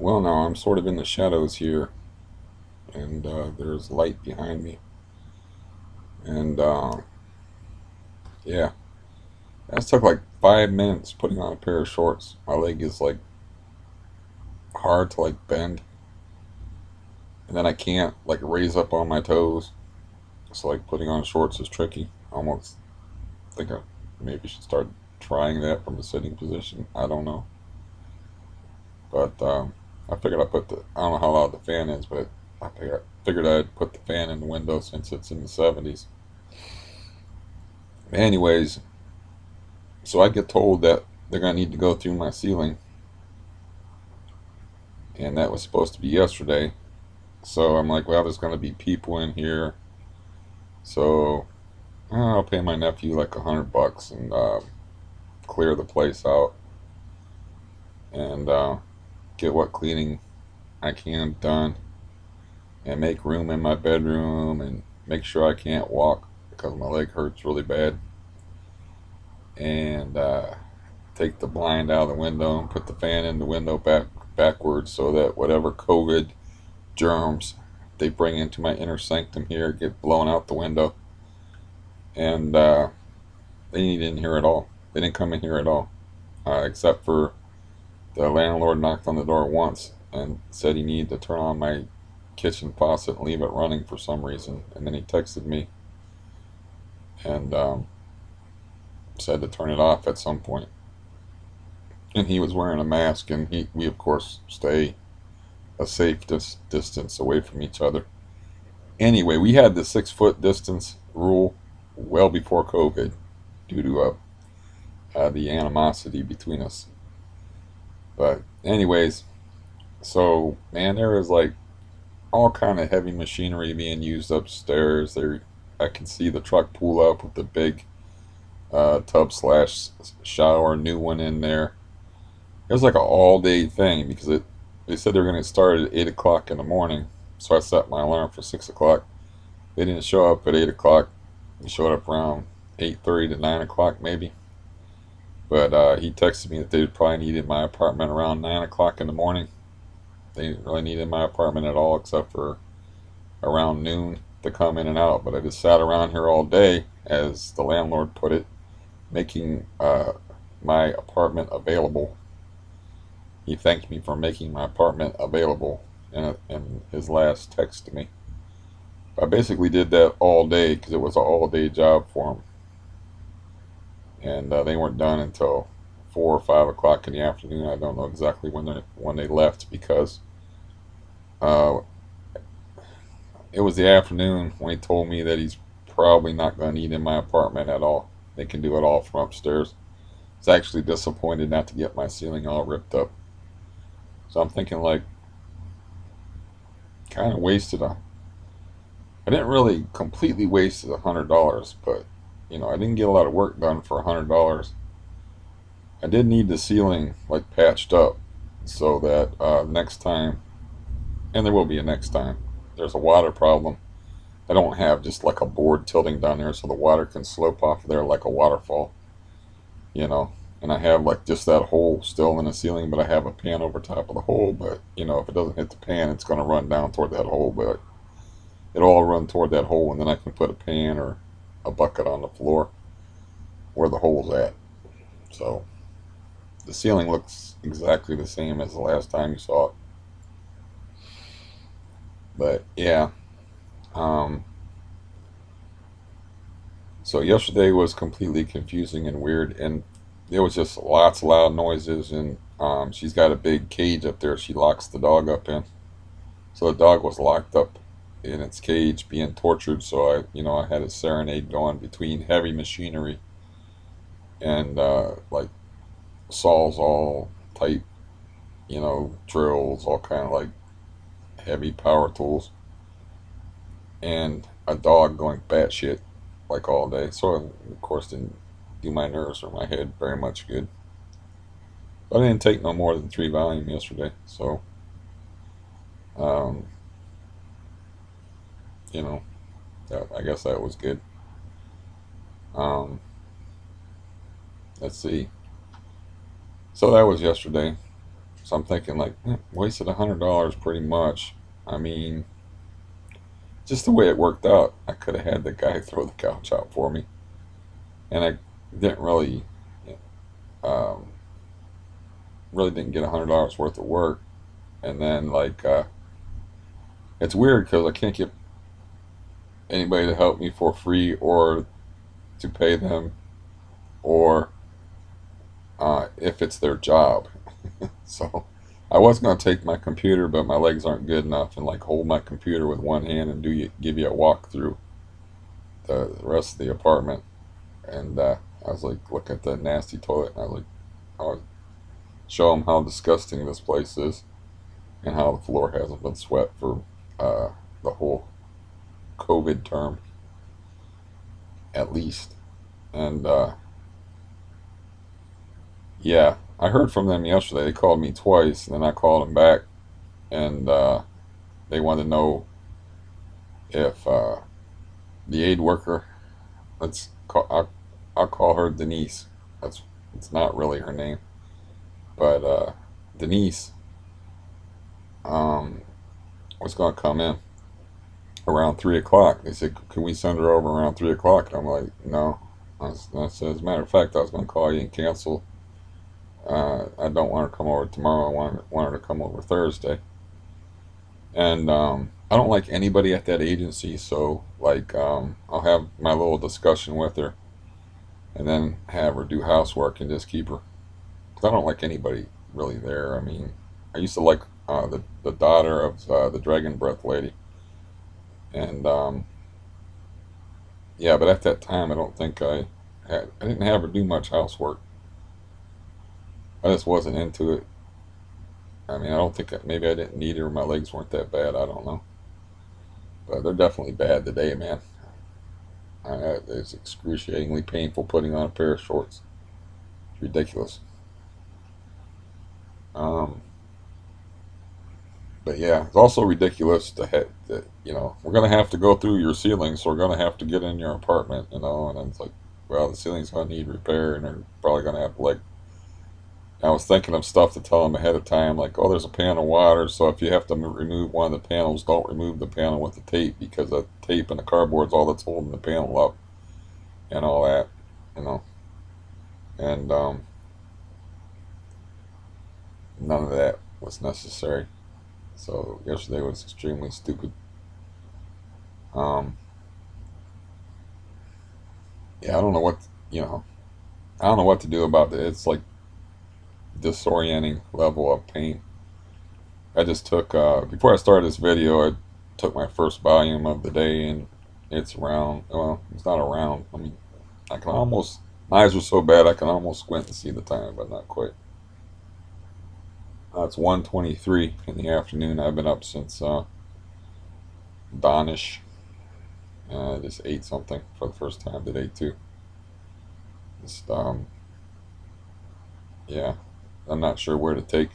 Well, now I'm sort of in the shadows here, and there's light behind me. And yeah, that took like 5 minutes putting on a pair of shorts. My leg is like hard to like bend, and then I can't like raise up on my toes. So like putting on shorts is tricky. I almost think I maybe should start trying that from a sitting position. I don't know, but I figured I don't know how loud the fan is, but I figured I'd put the fan in the window since it's in the 70s. Anyways, so I get told that they're gonna need to go through my ceiling, and that was supposed to be yesterday. So I'm like, well, there's gonna be people in here, so I'll pay my nephew like $100 and clear the place out and get what cleaning I can done and make room in my bedroom and make sure I can't walk because my leg hurts really bad, and take the blind out of the window and put the fan in the window backwards so that whatever COVID germs they bring into my inner sanctum here get blown out the window. And they didn't in here at all. They didn't come in here at all, except for the landlord knocked on the door once and said he needed to turn on my kitchen faucet and leave it running for some reason. And then he texted me and said to turn it off at some point. And he was wearing a mask, and we of course stay a safe distance away from each other. Anyway, we had the 6 foot distance rule well before COVID due to the animosity between us. But anyways, so man, there is like all kind of heavy machinery being used upstairs. There, I can see the truck pull up with the big tub slash shower, new one in there. It was like an all day thing because they said they were going to start at 8 o'clock in the morning. So I set my alarm for 6 o'clock. They didn't show up at 8 o'clock. They showed up around 8:30 to 9 o'clock maybe. But he texted me that they probably needed my apartment around 9 o'clock in the morning. They didn't really need my apartment at all except for around noon to come in and out. But I just sat around here all day, as the landlord put it, making my apartment available. He thanked me for making my apartment available in his last text to me. I basically did that all day because it was an all day job for him. And they weren't done until 4 or 5 o'clock in the afternoon. I don't know exactly when they left because uh, it was the afternoon when he told me that he's probably not going to need in my apartment at all. They can do it all from upstairs. I was actually disappointed not to get my ceiling all ripped up. So I'm thinking like, kind of wasted I didn't really completely waste $100, but I didn't get a lot of work done for $100. I did need the ceiling like patched up so that next time, and there will be a next time, there's a water problem. I don't have just like a board tilting down there so the water can slope off of there like a waterfall, you know. And I have like just that hole still in the ceiling, but I have a pan over top of the hole. But if it doesn't hit the pan, it's going to run down toward that hole. But it'll all run toward that hole, and then I can put a pan or a bucket on the floor where the hole's at. So the ceiling looks exactly the same as the last time you saw it. But yeah, um, so yesterday was completely confusing and weird, and there was just lots of loud noises, and she's got a big cage up there she locks the dog up in. So the dog was locked up in its cage being tortured, so I had a serenade going between heavy machinery and like saws all type, drills, all kind of like heavy power tools, and a dog going batshit like all day. So of course didn't do my nerves or my head very much good. But I didn't take no more than 3 Valium yesterday, so um, you know, I guess that was good. Um, let's see. So that was yesterday. So I'm thinking like, wasted $100 pretty much. I mean, just the way it worked out, I could have had the guy throw the couch out for me, and I didn't um, really didn't get $100 worth of work. And then like, it's weird because I can't get anybody to help me for free or to pay them, or if it's their job. So I was going to take my computer, but my legs aren't good enough, and like hold my computer with one hand and give you a walk through the rest of the apartment. And I was like, look at the nasty toilet, and I was like, I'll show them how disgusting this place is and how the floor hasn't been swept for the whole COVID term, at least. And yeah, I heard from them yesterday. They called me twice, and then I called them back, and they wanted to know if the aid worker, I'll call her Denise. That's It's not really her name, but Denise um, was going to come in around 3 o'clock. They said, "Can we send her over around 3 o'clock?" And I'm like, "No." I said, "As a matter of fact, I was going to call you and cancel. I don't want her to come over tomorrow. I want her to come over Thursday." And I don't like anybody at that agency, so like I'll have my little discussion with her, and then have her do housework and just keep her. 'Cause I don't like anybody really there. I mean, I used to like the daughter of the Dragon Breath lady, and yeah, but at that time I don't think I didn't have her do much housework. I just wasn't into it. I mean, I don't think maybe I didn't need her. My legs weren't that bad. I don't know, but they're definitely bad today, man. It's excruciatingly painful putting on a pair of shorts. It's ridiculous. Um, but yeah, it's also ridiculous that we're gonna have to go through your ceiling, so we're gonna have to get in your apartment, and it's like, well, the ceiling's gonna need repair, and they're probably gonna have to like. I was thinking of stuff to tell them ahead of time, like, oh, there's a pan of water, so if you have to remove one of the panels, don't remove the panel with the tape, because the tape and the cardboard's all that's holding the panel up, and all that, you know. And none of that was necessary. So yesterday was extremely stupid. Um, yeah, I don't know you know, I don't know what to do about it. It's like disorienting level of pain. I just took, before I started this video, I took my first volume of the day, and it's around, well, it's not around. I mean, I can almost, my eyes are so bad I can almost squint and see the time, but not quite. It's 1:23 in the afternoon. I've been up since dawnish. I just ate something for the first time today too. Just yeah, I'm not sure where to take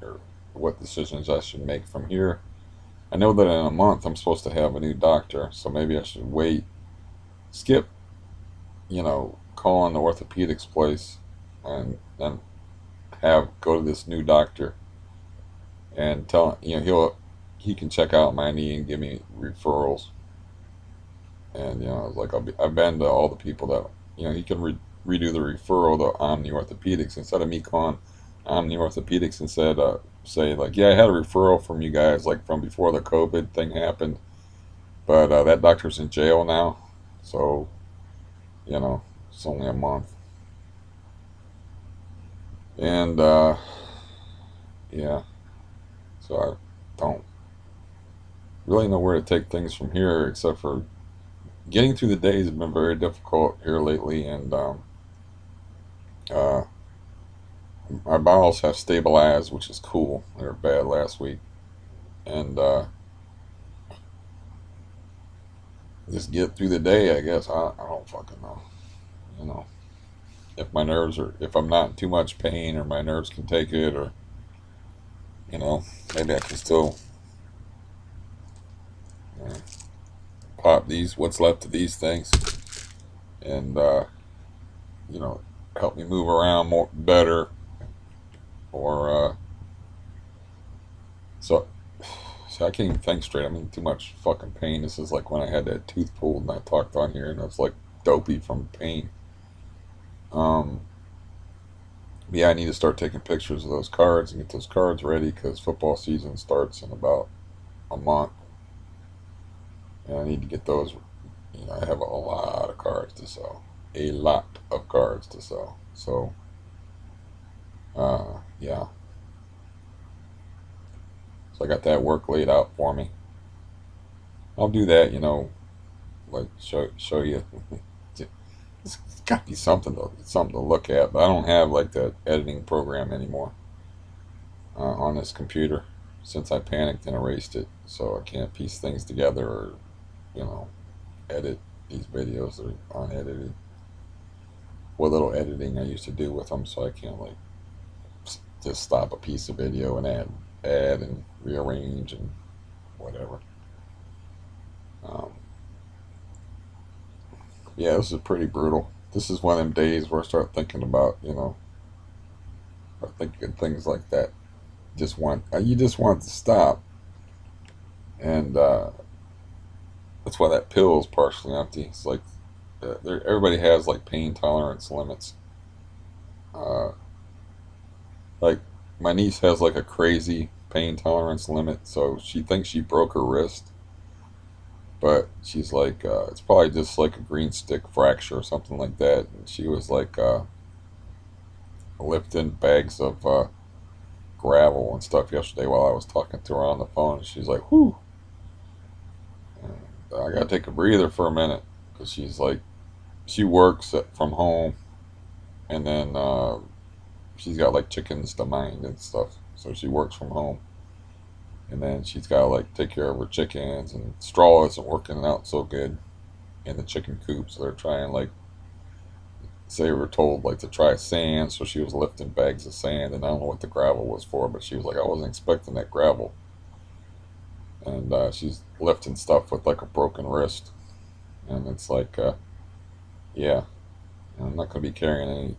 or what decisions I should make from here. I know that in a month I'm supposed to have a new doctor, so maybe I should wait, skip, calling the orthopedics place, and then have go to this new doctor and tell he can check out my knee and give me referrals. And I was like, I've been to all the people that he can redo the referral to Omni Orthopedics, instead of me calling Omni Orthopedics and say like, yeah, I had a referral from you guys like from before the COVID thing happened, but that doctor's in jail now, so it's only a month. And yeah, so I don't really know where to take things from here, except for getting through the days have been very difficult here lately, and uh, my bowels have stabilized, which is cool. They were bad last week, and just get through the day, I guess. I don't fucking know. If I'm not in too much pain, or my nerves can take it, or maybe I can still pop what's left of these things, and help me move around better, or So, so I can't even think straight. I'm in too much fucking pain. This is like when I had that tooth pulled and I talked on here and I was like dopey from pain. Um, yeah, I need to start taking pictures of those cards and get those cards ready because football season starts in about a month, and I need to get those. You know, I have a lot of cards to sell, a lot of cards to sell. So, yeah, so I got that work laid out for me. I'll do that. You know, like show you. It's got to be something to look at. But I don't have like that editing program anymore on this computer since I panicked and erased it. So I can't piece things together or you know edit these videos that are unedited. What little editing I used to do with them, so I can't like just stop a piece of video and add and rearrange and whatever. Um, yeah, this is pretty brutal. This is one of them days where I start thinking about or thinking things like that. You just want to stop, and that's why that pill is partially empty. It's like everybody has like pain tolerance limits. Uh, like my niece has like a crazy pain tolerance limit, so she thinks she broke her wrist, but she's like, it's probably just like a green stick fracture or something like that. And she was like lifting bags of gravel and stuff yesterday while I was talking to her on the phone. And she's like, "Whew, I gotta take a breather for a minute," because she's like, she works from home, and then she's got like chickens to mind and stuff, so she works from home, and then she's got to like take care of her chickens, and straw isn't working out so good in the chicken coop, so they're trying like say we were told like to try sand, so she was lifting bags of sand, and I don't know what the gravel was for, but she was like, I wasn't expecting that gravel, and she's lifting stuff with like a broken wrist, and it's like, yeah, I'm not gonna be carrying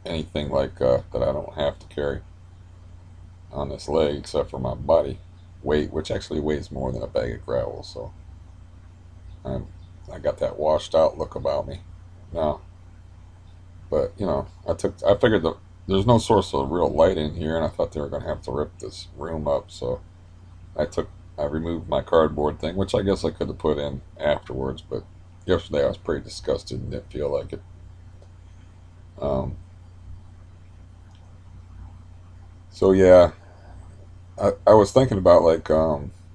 anything like that I don't have to carry on this leg except for my body weight, which actually weighs more than a bag of gravel. So I'm, I got that washed out look about me now. But I figured that there's no source of real light in here, and I thought they were gonna have to rip this room up. So I took I removed my cardboard thing, which I guess I could have put in afterwards. But yesterday I was pretty disgusted and didn't feel like it. Um, so yeah, I was thinking about like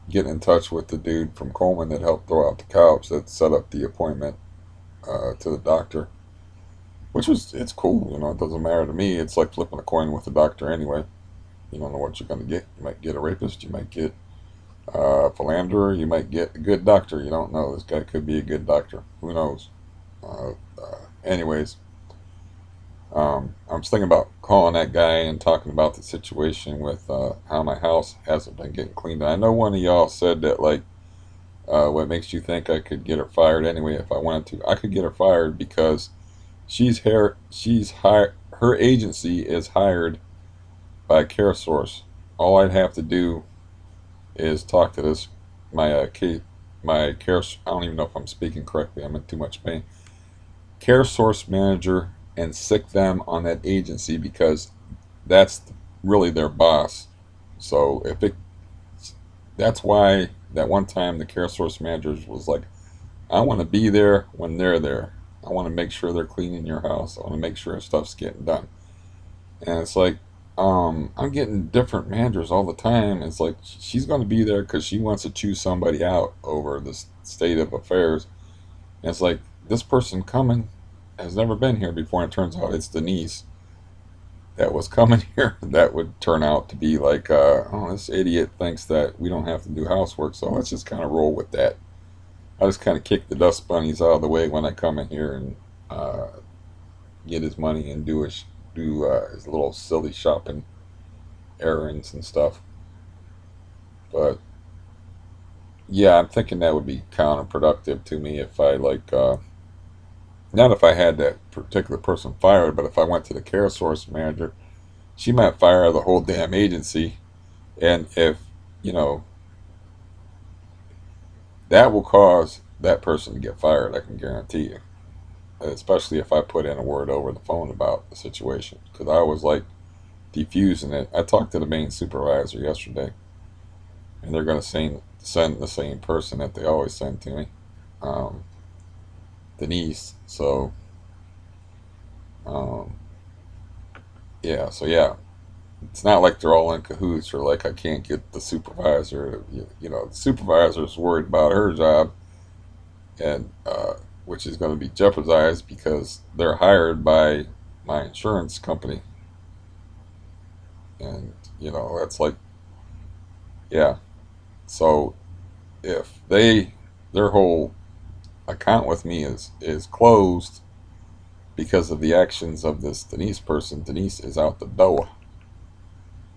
getting in touch with the dude from Coleman that helped throw out the couch that set up the appointment to the doctor, which was it's cool. It doesn't matter to me. It's like flipping a coin with the doctor anyway. You don't know what you're gonna get. You might get a rapist. You might get a philanderer. You might get a good doctor. You don't know. This guy could be a good doctor. Who knows? Anyways, I was thinking about calling that guy and talking about the situation with how my house hasn't been getting cleaned. I know one of y'all said that like, what makes you think I could get her fired anyway if I wanted to? I could get her fired because she's hired. Her agency is hired by CareSource. All I'd have to do is talk to this my my care. I don't even know if I'm speaking correctly. I'm in too much pain. CareSource manager and sick them on that agency because that's really their boss. So that's why that one time the CareSource manager was like, I want to be there when they're there. I want to make sure they're cleaning your house. I want to make sure stuff's getting done. And it's like, I'm getting different managers all the time. It's like she's going to be there because she wants to choose somebody out over the state of affairs. And it's like this person coming has never been here before, and it turns out it's Denise that was coming here. That would turn out to be like, oh, this idiot thinks that we don't have to do housework, so let's just kind of roll with that. I just kind of kick the dust bunnies out of the way when I come in here and get his money and do his little silly shopping errands and stuff. But yeah, I'm thinking that would be counterproductive to me if I like, not if I had that particular person fired, but if I went to the CareSource manager, she might fire the whole damn agency. And if you know, that will cause that person to get fired, I can guarantee you. Especially if I put in a word over the phone about the situation. Because I was like defusing it. I talked to the main supervisor yesterday, and they're going to send the same person that they always send to me, um, Denise. So, um, yeah, so yeah, it's not like they're all in cahoots or like I can't get the supervisor. The supervisor's worried about her job, and which is going to be jeopardized because they're hired by my insurance company, and that's like, yeah. So if their whole account with me is closed because of the actions of this Denise person, Denise is out the door.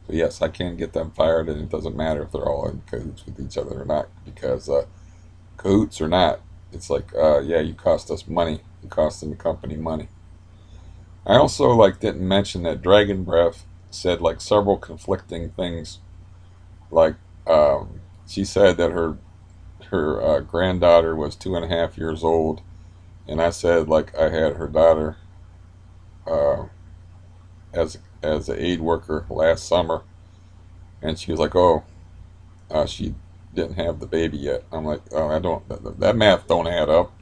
So yes, I can get them fired, and it doesn't matter if they're all in cahoots with each other or not, because cahoots or not, it's like, yeah, you cost us money, you costing the company money. I also like didn't mention that Dragon Breath said like several conflicting things. Like, she said that her granddaughter was 2.5 years old, and I said like I had her daughter uh, as an aid worker last summer, and she was like, oh, she didn't have the baby yet. I'm like, oh, I don't, that math don't add up.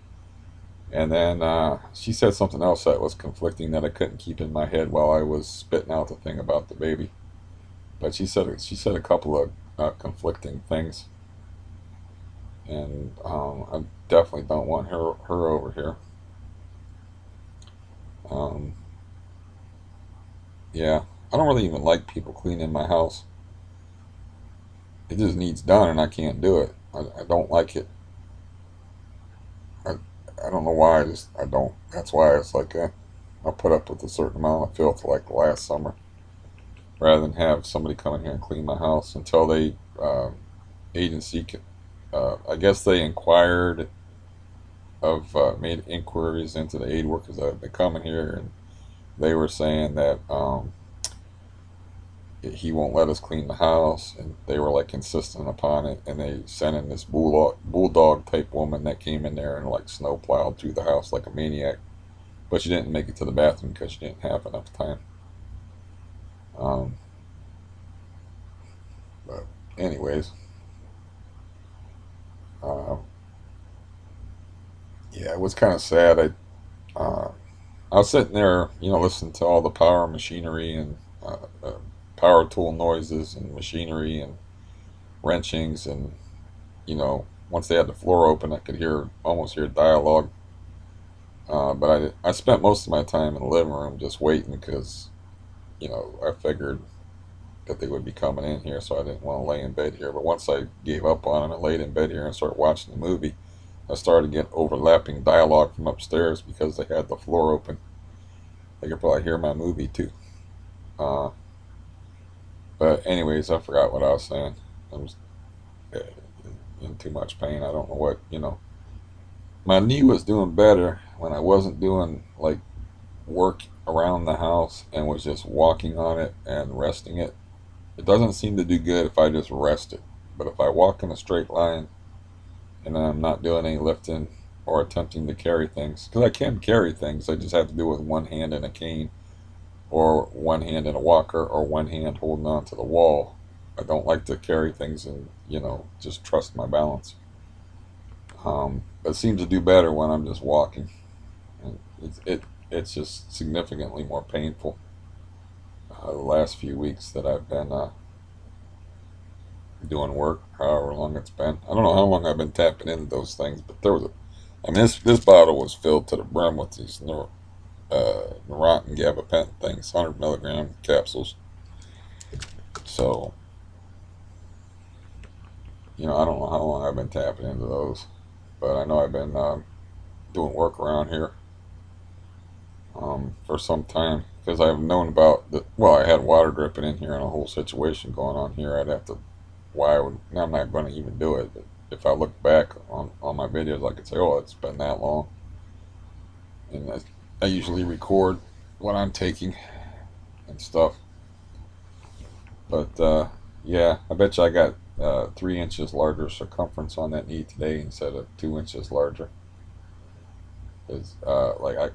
And then she said something else that was conflicting that I couldn't keep in my head while I was spitting out the thing about the baby. But she said a couple of conflicting things, and I definitely don't want her over here. Um, yeah, I don't really even like people cleaning my house. It just needs done, and I can't do it. I don't like it. I, I don't know why. I don't. That's why it's like I put up with a certain amount of filth like last summer, rather than have somebody come in here and clean my house until they agency. I guess they inquired of made inquiries into the aid workers that have been coming here, and they were saying that he won't let us clean the house, and they were like insistent upon it, and they sent in this bulldog type woman that came in there and like snow plowed through the house like a maniac, but she didn't make it to the bathroom because she didn't have enough time. um, but anyways, uh, yeah, it was kind of sad. I was sitting there, listening to all the power machinery and power tool noises and machinery and wrenchings, and once they had the floor open, I could almost hear dialogue. But I spent most of my time in the living room just waiting because I figured that they would be coming in here, so I didn't want to lay in bed here. But once I gave up on them and laid in bed here and started watching the movie, I started getting overlapping dialogue from upstairs because they had the floor open. They could probably hear my movie too. Uh, but anyways, I forgot what I was saying. I was in too much pain. I don't know what. My knee was doing better when I wasn't doing like work around the house and was just walking on it and resting it. It doesn't seem to do good if I just rest it. But if I walk in a straight line and I'm not doing any lifting or attempting to carry things, because I can carry things, I just have to do it with one hand in a cane, or one hand in a walker, or one hand holding on to the wall. I don't like to carry things and just trust my balance. But it seems to do better when I'm just walking. And it's just significantly more painful the last few weeks that I've been doing work, however long it's been. I don't know how long I've been tapping into those things, but I mean, this bottle was filled to the brim with these Neurontin gabapentin things, 100 milligram capsules. So, I don't know how long I've been tapping into those, but I know I've been doing work around here for some time because I've known about well, I had water dripping in here and a whole situation going on here. I'd have to, why I would, I'm not going to even do it, but if I look back on my videos, I could say, oh, it's been that long. And I usually record what I'm taking and stuff. But yeah, I bet you I got 3 inches larger circumference on that knee today instead of 2 inches larger. It's like I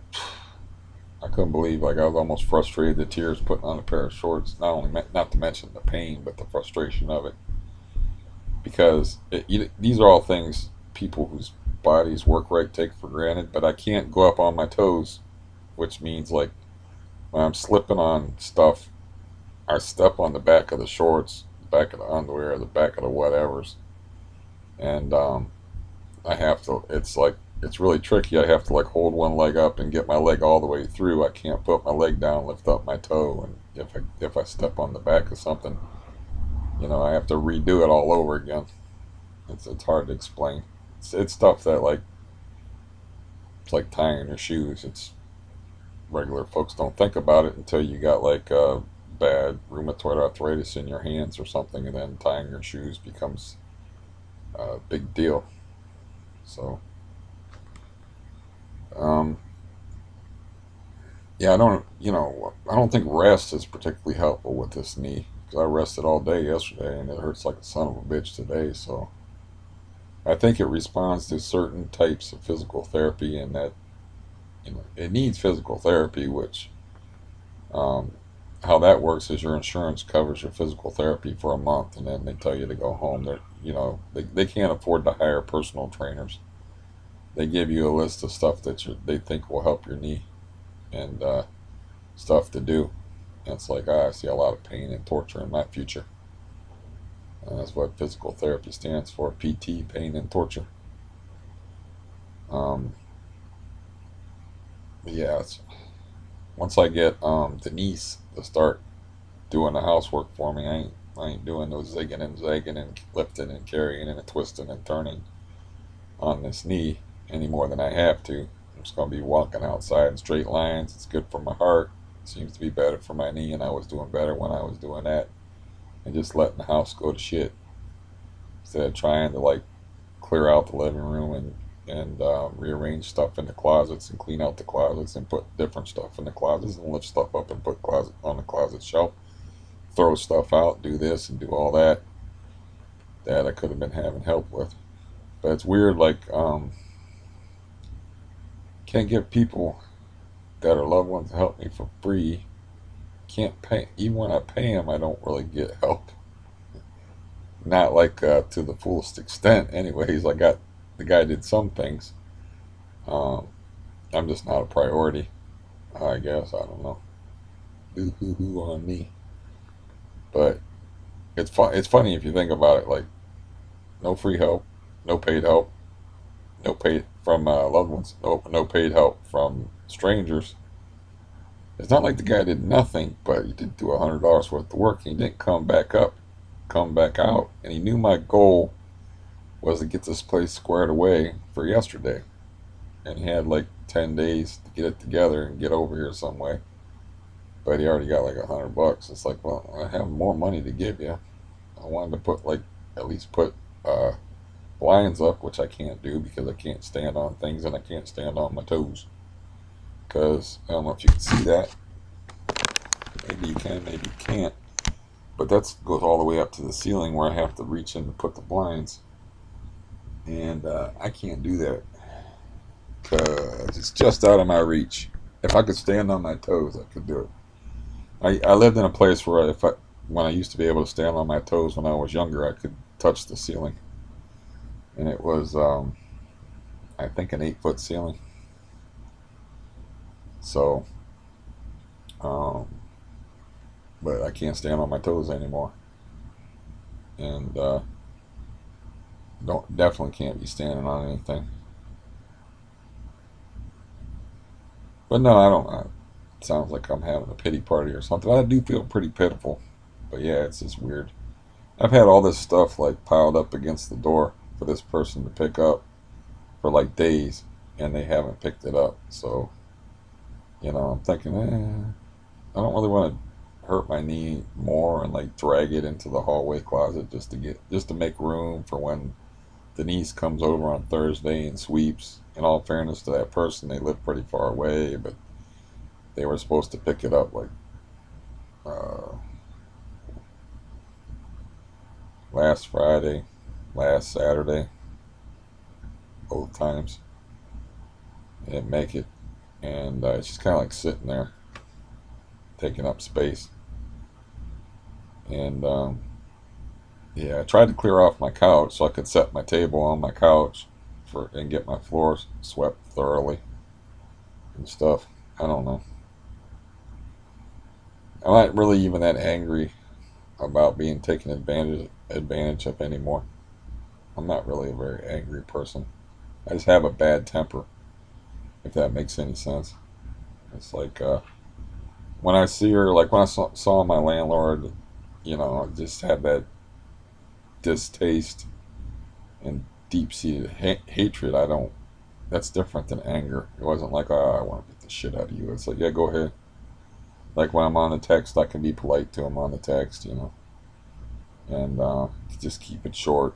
couldn't believe, like, I was almost frustrated, the tears putting on a pair of shorts. Not to mention the pain, but the frustration of it, because these are all things people whose bodies work right take for granted. But I can't go up on my toes, which means, like, when I'm slipping on stuff, I step on the back of the shorts, the back of the underwear, the back of the whatevers, and I have to. It's really tricky. I have to, like, hold one leg up and get my leg all the way through. I can't put my leg down, lift up my toe, and if I step on the back of something, I have to redo it all over again. It's hard to explain. It's stuff that, like, it's like tying your shoes. It's regular folks don't think about it until you got, like, bad rheumatoid arthritis in your hands or something, and then tying your shoes becomes a big deal. So, yeah, I don't think rest is particularly helpful with this knee, because I rested all day yesterday and it hurts like a son of a bitch today. So I think it responds to certain types of physical therapy, and that it needs physical therapy, which um, how that works is your insurance covers your physical therapy for a month, and then they tell you to go home. They can't afford to hire personal trainers. They give you a list of stuff that they think will help your knee, and stuff to do. And it's like, I see a lot of pain and torture in my future. And that's what physical therapy stands for: PT, pain and torture. Um, but yeah, once I get Denise to start doing the housework for me, I ain't doing no zigging and zagging and lifting and carrying and twisting and turning on this knee any more than I have to. I'm just gonna be walking outside in straight lines. It's good for my heart. It seems to be better for my knee, and I was doing better when I was doing that. And just letting the house go to shit instead of trying to, like, clear out the living room and rearrange stuff in the closets and clean out the closets and put different stuff in the closets and lift stuff up and put closet on the closet shelf, throw stuff out, do this and do all that I could have been having help with. But it's weird, like, can't get people that are loved ones to help me for free. Can't pay, even when I pay them, I don't really get help. Not like to the fullest extent. Anyways, the guy did some things. Um, I'm just not a priority, I guess. I don't know. Boo hoo hoo on me. But It's funny if you think about it. Like, no free help, no paid help, no paid from loved ones, no paid help from strangers. It's not like the guy did nothing, but he did do $100 worth of work. He didn't come back out, and he knew my goal was to get this place squared away for yesterday, and he had like 10 days to get it together and get over here some way. But he already got like $100. It's like, well, I have more money to give you. I wanted to put, like, at least put blinds up, which I can't do because I can't stand on things and I can't stand on my toes. Because I don't know if you can see that. Maybe you can, maybe you can't. But that goes all the way up to the ceiling where I have to reach in to put the blinds. And I can't do that because it's just out of my reach. If I could stand on my toes, I could do it. I lived in a place where when I used to be able to stand on my toes when I was younger, I could touch the ceiling. And it was, I think, an 8-foot ceiling. So, but I can't stand on my toes anymore. And definitely can't be standing on anything. But no, I don't. It sounds like I'm having a pity party or something. I do feel pretty pitiful. But yeah, it's just weird. I've had all this stuff, like, piled up against the door for this person to pick up for like days, and they haven't picked it up. So, I'm thinking, I don't really want to hurt my knee more and, like, drag it into the hallway closet just to make room for when Denise comes over on Thursday and sweeps. In all fairness to that person, they live pretty far away, but they were supposed to pick it up, like, last Friday, last Saturday, both times. I didn't make it. And it's just kind of like sitting there, taking up space. And yeah, I tried to clear off my couch so I could set my table on my couch and get my floors swept thoroughly and stuff. I don't know. I'm not really even that angry about being taken advantage of anymore. I'm not really a very angry person. I just have a bad temper, if that makes any sense. It's like when I see her, like when I saw my landlord, I just had that distaste and deep-seated hatred. I don't. That's different than anger. It wasn't like, oh, I want to beat the shit out of you. It's like, yeah, go ahead. Like when I'm on the text, I can be polite to him on the text, and just keep it short.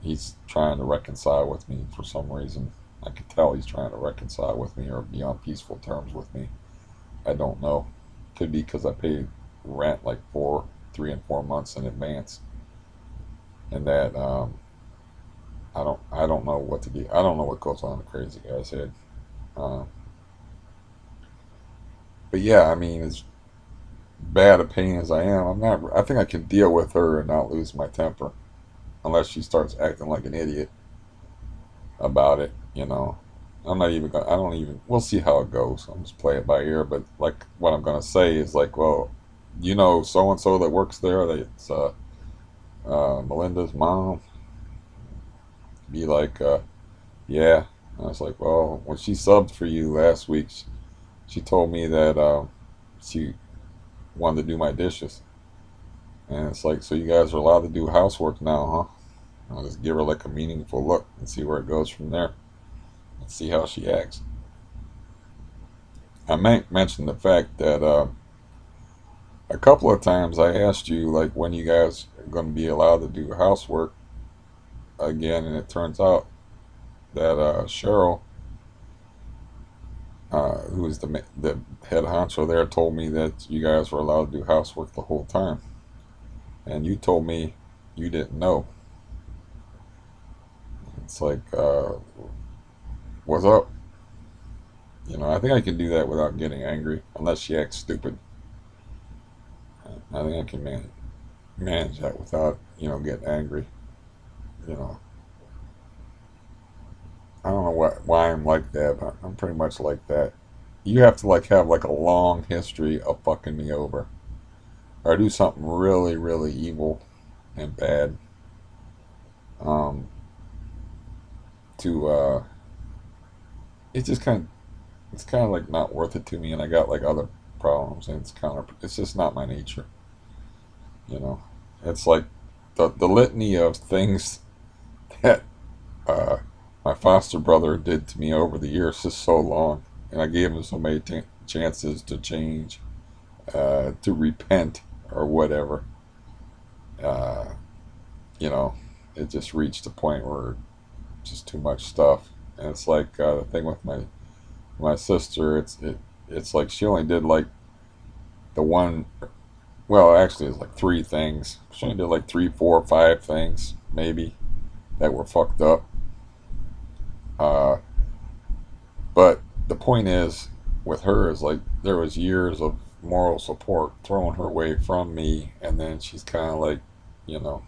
He's trying to reconcile with me for some reason. I can tell he's trying to reconcile with me or be on peaceful terms with me. I don't know. Could be because I paid rent like 3 and 4 months in advance, and that I don't know what to do. I don't know what goes on in the crazy guy's head. Um, but yeah, I mean, as bad a pain as I am, I'm not. I think I can deal with her and not lose my temper, unless she starts acting like an idiot about it. I'm not even gonna. I don't even. We'll see how it goes. I'm just play it by ear. But like, what I'm gonna say is like, well, so and so that works there. It's Melinda's mom. Be like, yeah. And I was like, well, when she subbed for you last week, she told me that she wanted to do my dishes. And it's like, so you guys are allowed to do housework now, huh? I'll just give her like a meaningful look and see where it goes from there and see how she acts. I might mention the fact that a couple of times I asked you, like, when you guys are going to be allowed to do housework again, and it turns out that Cheryl, who is the head honcho there, told me that you guys were allowed to do housework the whole time. And you told me you didn't know. It's like, what's up? I think I can do that without getting angry, unless she acts stupid. I think I can manage that without, getting angry. You know, I don't know why I'm like that, but I'm pretty much like that. You have to like have like a long history of fucking me over, or do something really, really evil and bad, um, to it's kind of like not worth it to me, and I got like other problems, and it's just not my nature. You know, it's like the litany of things that uh, my foster brother did to me over the years is so long, and I gave him so many chances to change, to repent or whatever. Uh, you know, it just reached a point where just too much stuff, and it's like the thing with my sister. It's like she only did like the one. Well, actually, it's like three things. She only did like three, four, five things maybe that were fucked up. Uh, but the point is, with her, is like there was years of moral support thrown her way from me, and then she's kind of like, you know,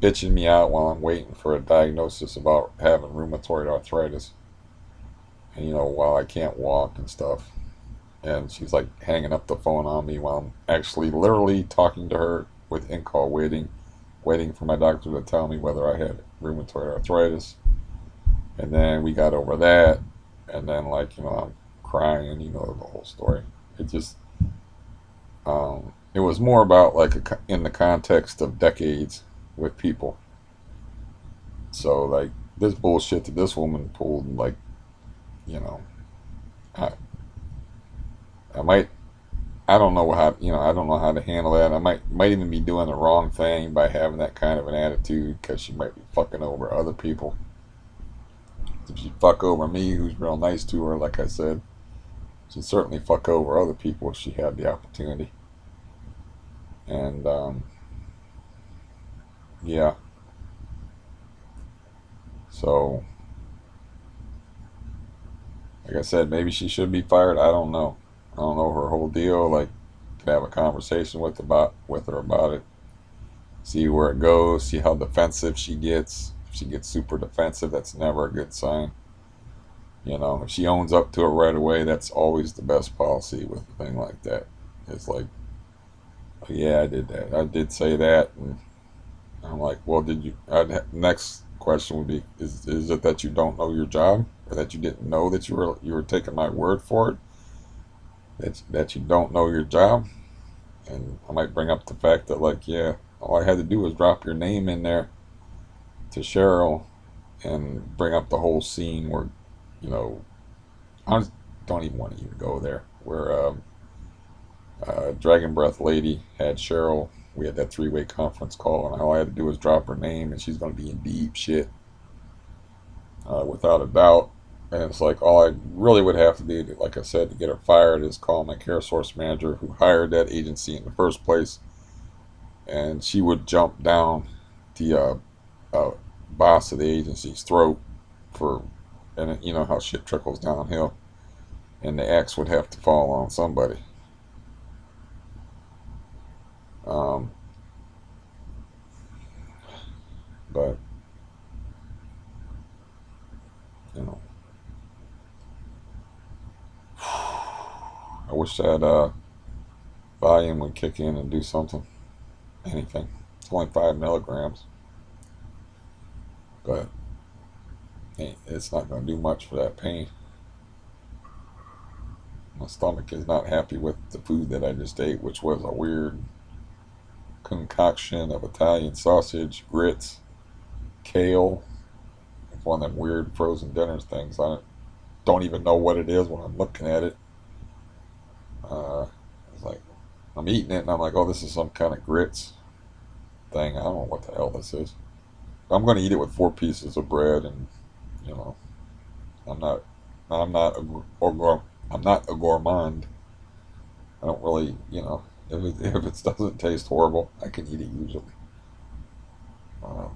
bitching me out while I'm waiting for a diagnosis about having rheumatoid arthritis, and while I can't walk and stuff. And she's like hanging up the phone on me while I'm actually literally talking to her with in-call waiting for my doctor to tell me whether I had rheumatoid arthritis. And then we got over that, and then like I'm crying, and the whole story. It just it was more about like in the context of decades with people. So like this bullshit that this woman pulled, like you know, I I might I don't know how I don't know how to handle that. I might even be doing the wrong thing by having that kind of an attitude, because she might be fucking over other people. If she fuck over me, who's real nice to her, like I said, she'd certainly fuck over other people if she had the opportunity. And yeah. So, like I said, maybe she should be fired. I don't know. I don't know her whole deal. Like, could have a conversation with her about it. See where it goes. See how defensive she gets. If she gets super defensive, that's never a good sign. You know, if she owns up to it right away, that's always the best policy with a thing like that. It's like, oh, yeah, I did that. I did say that, and I'm like, well, did you? Next question would be, is it that you don't know your job, or that you didn't know that you were taking my word for it? That you don't know your job, and I might bring up the fact that, like, yeah, all I had to do was drop your name in there to Cheryl, and bring up the whole scene where, you know, don't even want to even go there. Where Dragon Breath Lady had Cheryl. We had that three-way conference call, and all I had to do was drop her name, and she's going to be in deep shit, without a doubt. And it's like, all I really would have to do, like I said, to get her fired is call my care source manager who hired that agency in the first place, and she would jump down the boss of the agency's throat for, and you know how shit trickles downhill, and the axe would have to fall on somebody. Um, but you know, I wish that volume would kick in and do something, anything. It's only 5 milligrams, but it's not going to do much for that pain. My stomach is not happy with the food that I just ate, which was a weird concoction of Italian sausage, grits, kale. It's one of them weird frozen dinners things. I don't even know what it is when I'm looking at it. It's like, I'm eating it and I'm like, oh, this is some kind of grits thing. I don't know what the hell this is. I'm going to eat it with 4 pieces of bread, and you know, I'm not, I'm not I'm not a gourmand. I don't really, you know, if it doesn't taste horrible, I can eat it usually. Uh,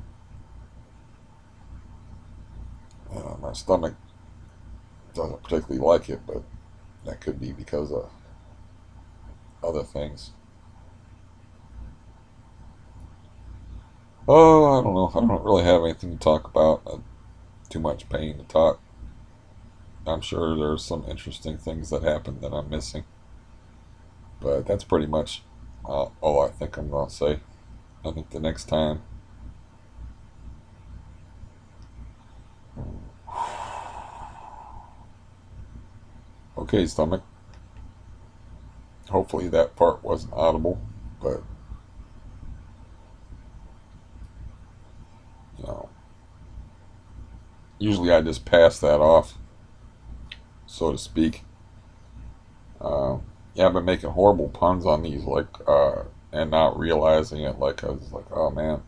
my stomach doesn't particularly like it, but that could be because of other things. Oh, I don't know. I don't really have anything to talk about. Too much pain to talk. I'm sure there's some interesting things that happened that I'm missing, but that's pretty much all I think I'm gonna say. I think the next time. Okay, stomach. Hopefully that part wasn't audible, but you know, usually I just pass that off, so to speak. Yeah, I've been making horrible puns on these, like, and not realizing it. Like, I was like, oh man,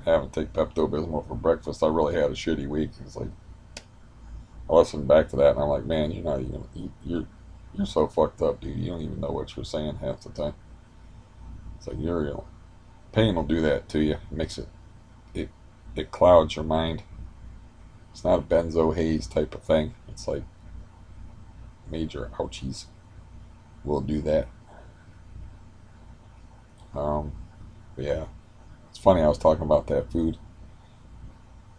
I haven't taken Pepto Bismol for breakfast. I really had a shitty week. It's like, I listened back to that, and I'm like, man, you're not even, you're so fucked up, dude. You don't even know what you're saying half the time. It's like, you're real. Pain will do that to you. It makes it, it clouds your mind. It's not a benzo haze type of thing. It's like major ouchies will do that. Um, but yeah, it's funny. I was talking about that food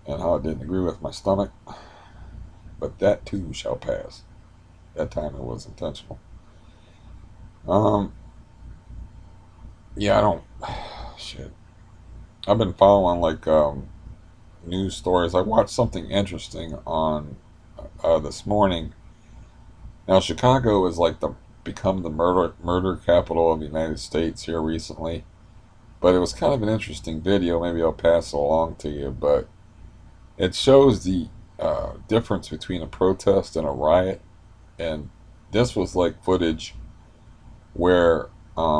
and how it didn't agree with my stomach, but that too shall pass. That time it was intentional. Um, yeah, I don't. Shit. I've been following, like, news stories. I watched something interesting on this morning. Now, Chicago is like the become the murder capital of the United States here recently. But it was kind of an interesting video. Maybe I'll pass it along to you. But it shows the difference between a protest and a riot. And this was like footage where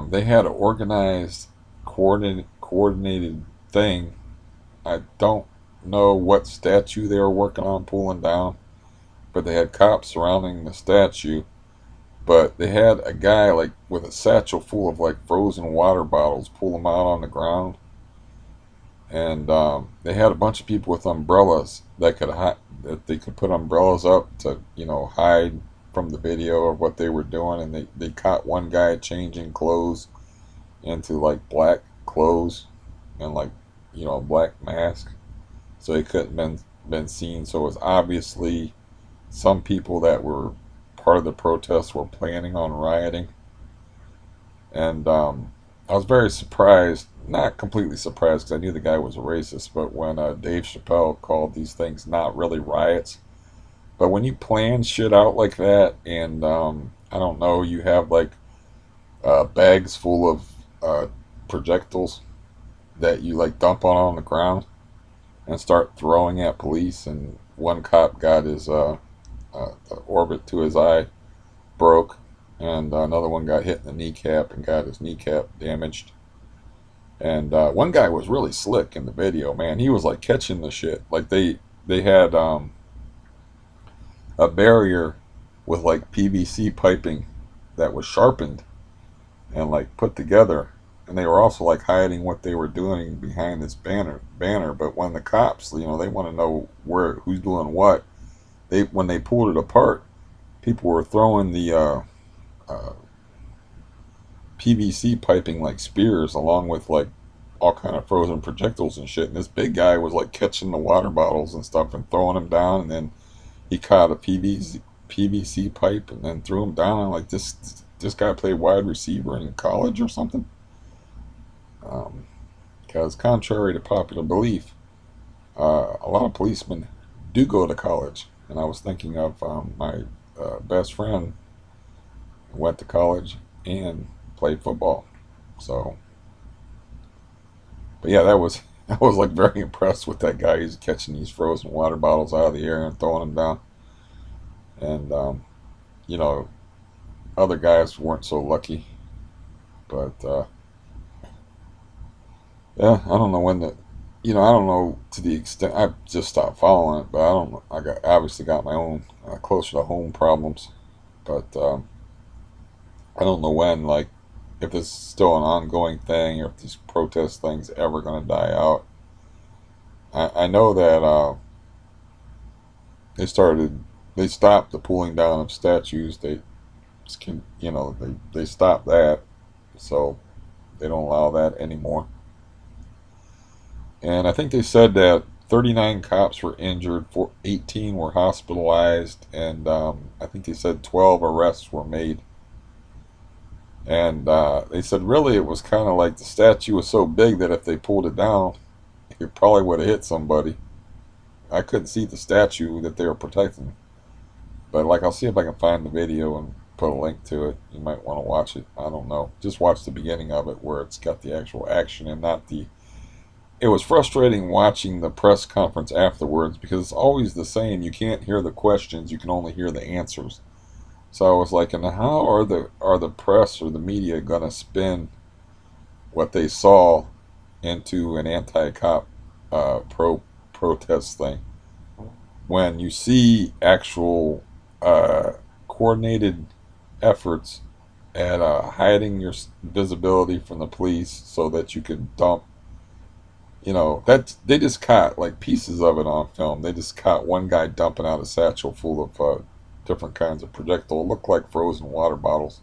they had an organized, coordinated thing. I don't know what statue they were working on pulling down, but they had cops surrounding the statue. But they had a guy, like, with a satchel full of, like, frozen water bottles, pull them out on the ground, and they had a bunch of people with umbrellas that that they could put umbrellas up to, you know, hide from the video of what they were doing, and they caught one guy changing clothes into like black clothes and like, you know, a black mask, so he couldn't been seen. So it was obviously some people that were part of the protests were planning on rioting. And I was very surprised, not completely surprised because I knew the guy was a racist, but when Dave Chappelle called these things not really riots. But when you plan shit out like that, and I don't know, you have like bags full of projectiles that you like dump on the ground and start throwing at police, and one cop got his the orbit to his eye broke, and another one got hit in the kneecap and got his kneecap damaged. And one guy was really slick in the video, man. He was like catching the shit. Like they had a barrier with like PVC piping that was sharpened and like put together, and they were also like hiding what they were doing behind this banner. But when the cops, you know, they want to know who's doing what, when they pulled it apart, people were throwing the PVC piping like spears, along with like all kind of frozen projectiles and shit. And this big guy was like catching the water bottles and stuff and throwing them down, and then he caught a PVC pipe and then threw him down. And like this guy played wide receiver in college or something. Because contrary to popular belief, a lot of policemen do go to college. And I was thinking of my best friend went to college and played football. So, but yeah, I was like very impressed with that guy. He's catching these frozen water bottles out of the air and throwing them down. And you know, other guys weren't so lucky. But yeah, I don't know when you know, I don't know to the extent. I just stopped following it, but I don't know. Obviously got my own closer to home problems, but I don't know when, like, if this is still an ongoing thing or if these protest things ever going to die out. I know that they stopped the pulling down of statues. You know, they stopped that, so they don't allow that anymore. And I think they said that 39 cops were injured, 18 were hospitalized, and I think they said 12 arrests were made. And they said really it was kind of like the statue was so big that if they pulled it down, it probably would have hit somebody. I couldn't see the statue that they were protecting. But like, I'll see if I can find the video and put a link to it. You might want to watch it. I don't know. Just watch the beginning of it where it's got the actual action and not the... It was frustrating watching the press conference afterwards because it's always the same. You can't hear the questions. You can only hear the answers. So I was like, and how are the press or the media gonna spin what they saw into an anti-cop protest thing when you see actual coordinated efforts at hiding your visibility from the police so that you can dump, you know, that they just caught like pieces of it on film. They just caught one guy dumping out a satchel full of different kinds of projectile. It looked like frozen water bottles,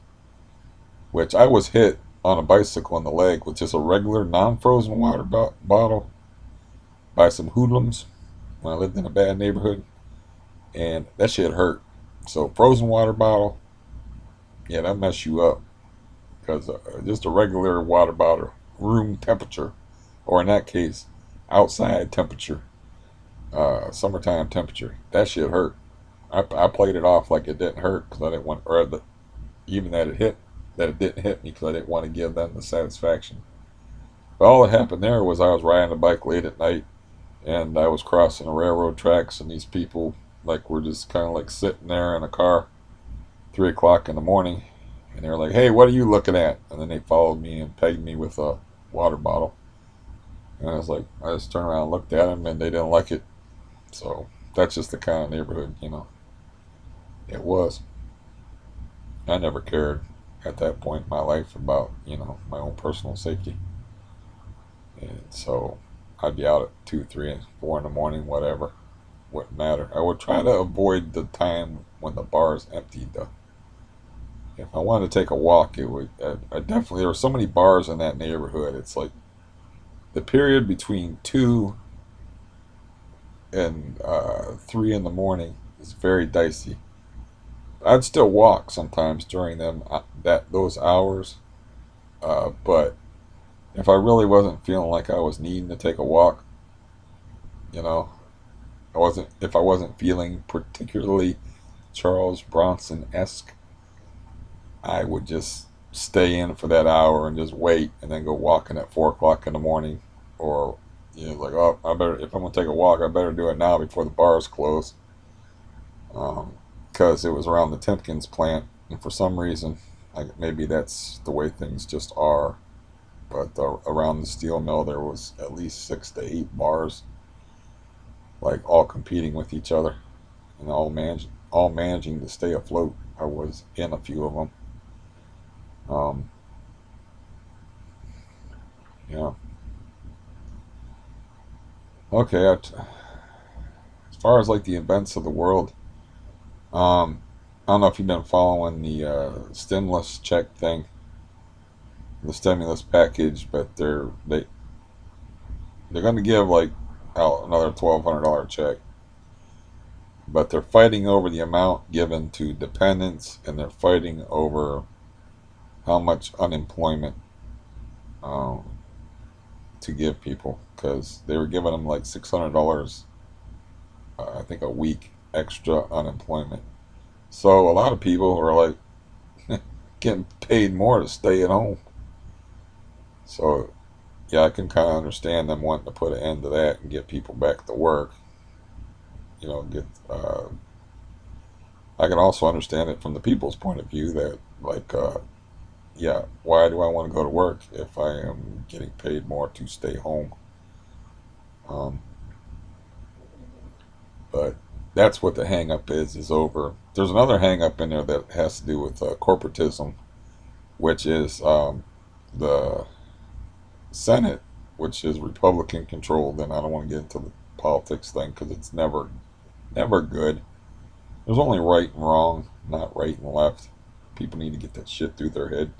which I was hit on a bicycle in the leg with just a regular non-frozen water bottle by some hoodlums when I lived in a bad neighborhood, and that shit hurt. So frozen water bottle, yeah, that mess you up, because just a regular water bottle, room temperature, or in that case, outside temperature, summertime temperature, that shit hurt. I played it off like it didn't hurt because I didn't want, even that it didn't hit me because I didn't want to give them the satisfaction. But all that happened there was I was riding a bike late at night, and I was crossing the railroad tracks, and these people like were just kind of like sitting there in a car, 3 o'clock in the morning, and they were like, "Hey, what are you looking at?" And then they followed me and pegged me with a water bottle, and I was like, I just turned around and looked at them, and they didn't like it. So that's just the kind of neighborhood, you know. It was. I never cared at that point in my life about, you know, my own personal safety. And so I'd be out at 2, 3, and 4 in the morning, whatever. Wouldn't matter. I would try to avoid the time when the bar is empty, though. If I wanted to take a walk, it would. I definitely. There were so many bars in that neighborhood. It's like the period between 2 and 3 in the morning is very dicey. I'd still walk sometimes during those hours, but if I really wasn't feeling like I was needing to take a walk, you know, if I wasn't feeling particularly Charles Bronson-esque, I would just stay in for that hour and just wait, and then go walking at 4 o'clock in the morning, or like, oh, I better, if I'm gonna take a walk, I better do it now before the bars close, because it was around the Timkins plant, and for some reason, maybe that's the way things just are. But around the steel mill, there was at least 6 to 8 bars, like all competing with each other, and all managing to stay afloat. I was in a few of them. Um, yeah. Okay. As far as like the events of the world, I don't know if you've been following the stimulus check thing, the stimulus package, but they're going to give like out another $1,200 check, but they're fighting over the amount given to dependents, and they're fighting over how much unemployment um, to give people, because they were giving them like $600, I think, a week extra unemployment. So a lot of people are like getting paid more to stay at home. So yeah, I can kind of understand them wanting to put an end to that and get people back to work. Get. I can also understand it from the people's point of view that, like, yeah, why do I want to go to work if I am getting paid more to stay home? Um, but that's what the hang up is over. There's another hang up in there that has to do with corporatism, which is the Senate, which is Republican controlled. And I don't want to get into the politics thing because it's never good. There's only right and wrong, not right and left. People need to get that shit through their head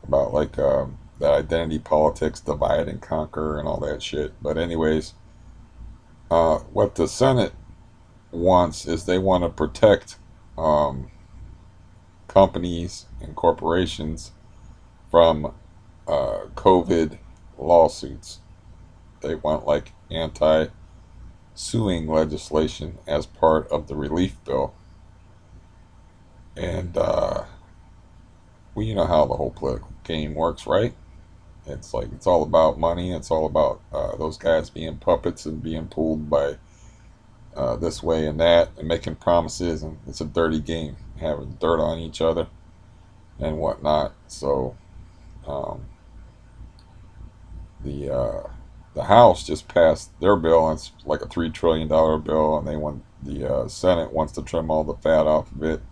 about, like, that identity politics, divide and conquer, and all that shit. But anyways, what the Senate wants is they want to protect um, companies and corporations from COVID lawsuits. They want like anti-suing legislation as part of the relief bill. And well, you know how the whole political game works, right? It's like it's all about money. It's all about those guys being puppets and being pulled by this way and that, and making promises. And it's a dirty game, having dirt on each other and whatnot. So um, the House just passed their bill, and it's like a $3 trillion bill, and the Senate wants to trim all the fat off of it,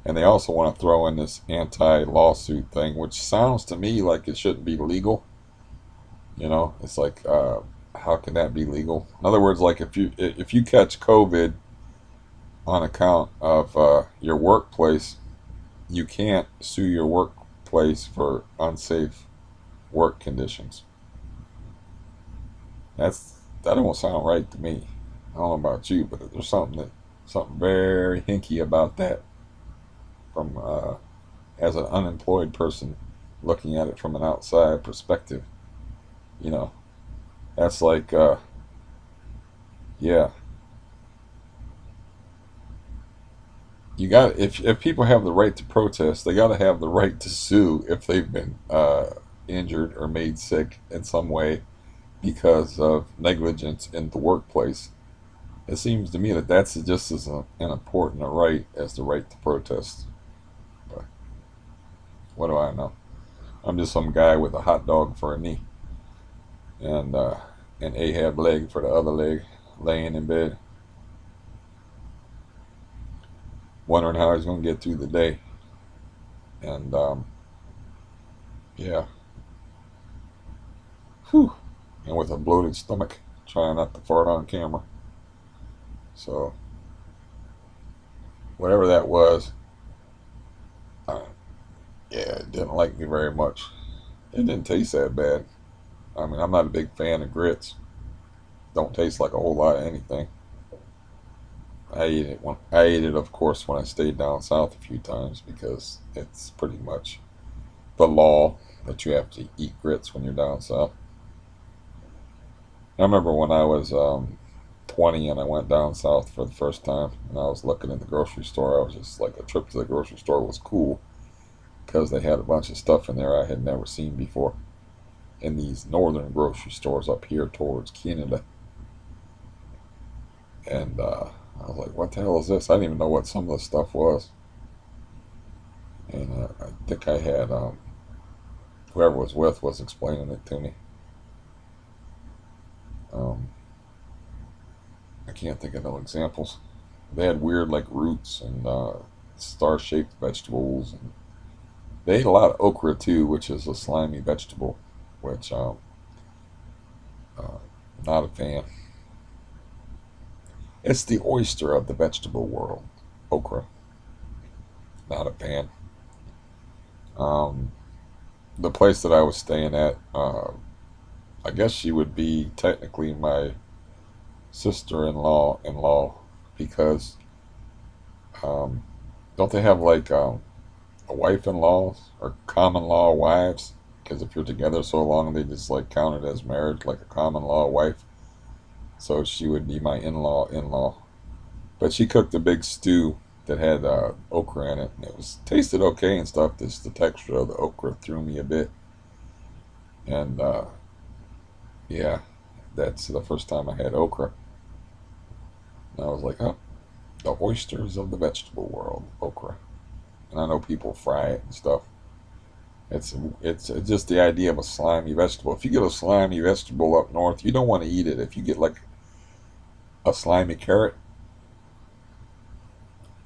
and they also want to throw in this anti-lawsuit thing, which sounds to me like it shouldn't be legal. It's like, how can that be legal? In other words, like if you catch COVID on account of your workplace, you can't sue your workplace for unsafe work conditions. That don't sound right to me. I don't know about you, but there's something very hinky about that from as an unemployed person looking at it from an outside perspective. You know, that's like yeah, you got if people have the right to protest, they got to have the right to sue if they've been injured or made sick in some way because of negligence in the workplace. It seems to me that that's just as an important a right as the right to protest. But what do I know? I'm just some guy with a hot dog for a knee and an Ahab leg for the other leg, laying in bed, wondering how he's going to get through the day. And yeah, whew. and with a bloated stomach, trying not to fart on camera. So whatever that was, uh, yeah, it didn't like me very much. It didn't taste that bad. I mean, I'm not a big fan of grits. Don't taste like a whole lot of anything. I ate it, of course, when I stayed down south a few times because it's pretty much the law that you have to eat grits when you're down south. I remember when I was 20 and I went down south for the first time, and I was looking in the grocery store. I was just like, a trip to the grocery store was cool because they had a bunch of stuff in there I had never seen before in these northern grocery stores up here towards Canada. And I was like, what the hell is this? I didn't even know what some of the stuff was. And I think I had whoever was with was explaining it to me. Um, I can't think of no examples. They had weird like roots and star-shaped vegetables, and they ate a lot of okra too, which is a slimy vegetable, which uh, not a fan. It's the oyster of the vegetable world, okra. Not a fan. Um, the place that I was staying at, I guess she would be technically my sister-in-law because um, don't they have like a wife-in-law or common-law wives? Because if you're together so long, they just like count it as marriage, like a common-law wife. So she would be my in-law. But she cooked a big stew that had okra in it, and it was tasted okay and stuff. Just the texture of the okra threw me a bit, and yeah, that's the first time I had okra. And I was like, oh, the oysters of the vegetable world, okra. And I know people fry it and stuff. It's just the idea of a slimy vegetable. If you get a slimy vegetable up north, you don't want to eat it. If you get like a slimy carrot,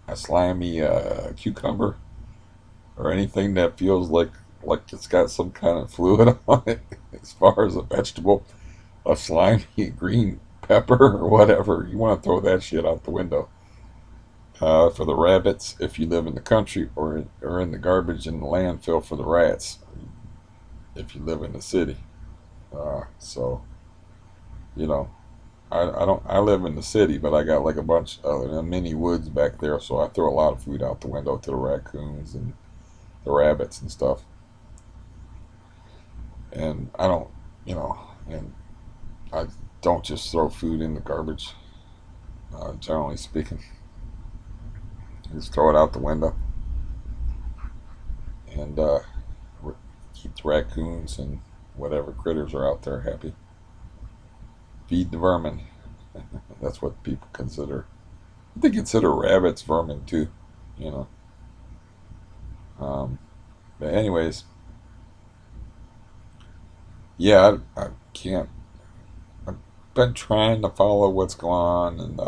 a slimy cucumber, or anything that feels like it's got some kind of fluid on it, as far as a vegetable, a slimy green pepper or whatever, you want to throw that shit out the window. For the rabbits, if you live in the country, or in the garbage in the landfill for the rats, if you live in the city. So you know, I don't I live in the city, but I got like a bunch of mini woods back there, so I throw a lot of food out the window to the raccoons and the rabbits and stuff. And I don't, you know, and I don't just throw food in the garbage. Generally speaking, I just throw it out the window and keep the raccoons and whatever critters are out there happy. Feed the vermin. That's what people consider. They consider rabbits vermin too, you know. Um, but anyways, yeah, I can't. I've been trying to follow what's going on, and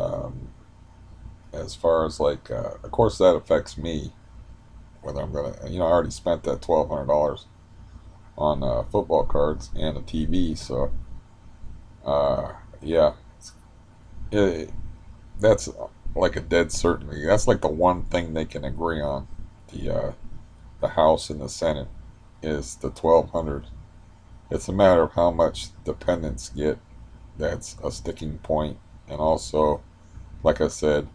as far as like, of course, that affects me. Whether I'm gonna, I already spent that $1,200 on football cards and a TV, so yeah, it, that's like a dead certainty. That's like the one thing they can agree on. The House and the Senate is the 1,200. It's a matter of how much dependents get. That's a sticking point, and also, like I said,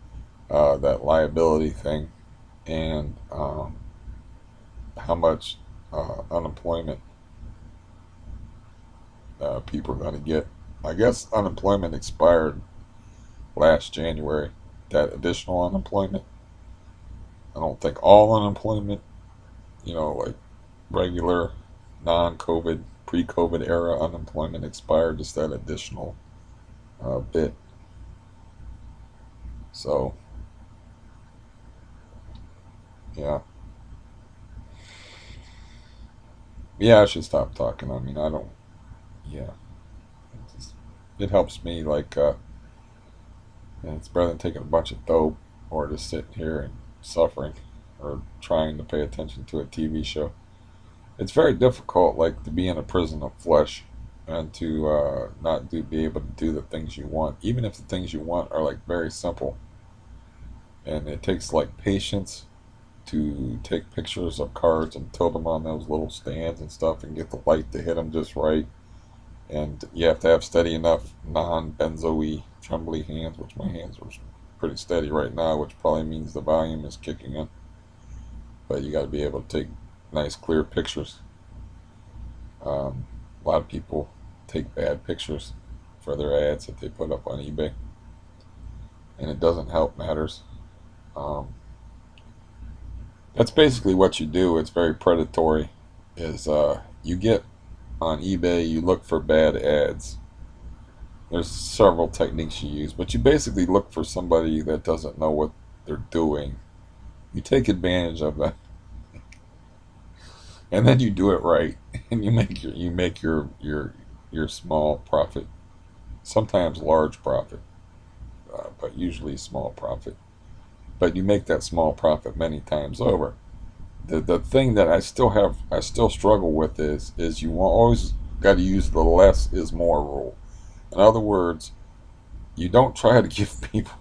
that liability thing, and how much unemployment people are going to get. I guess unemployment expired last January. That additional unemployment. I don't think all unemployment, like regular, non-COVID, pre-COVID era unemployment expired. Just that additional bit. So, yeah. Yeah, I should stop talking. I mean, I don't, yeah. It helps me, like, it's better than taking a bunch of dope or just sitting here and suffering or trying to pay attention to a TV show. It's very difficult, like, to be in a prison of flesh. and to not be able to do the things you want, even if the things you want are like very simple. And it takes like patience to take pictures of cards and tilt them on those little stands and stuff and get the light to hit them just right. And you have to have steady enough non-benzo-y trembly hands, which my hands are pretty steady right now, which probably means the volume is kicking in. But you got to be able to take nice clear pictures. A lot of people take bad pictures for their ads that they put up on eBay, and it doesn't help matters. Um, that's basically what you do. It's very predatory. Is you get on eBay, you look for bad ads. There's several techniques you use, but you basically look for somebody that doesn't know what they're doing. You take advantage of that, and then you do it right, and you make your small profit, sometimes large profit, but usually small profit. But you make that small profit many times over. The thing that I still struggle with is you always got to use the less is more rule. In other words, you don't try to give people,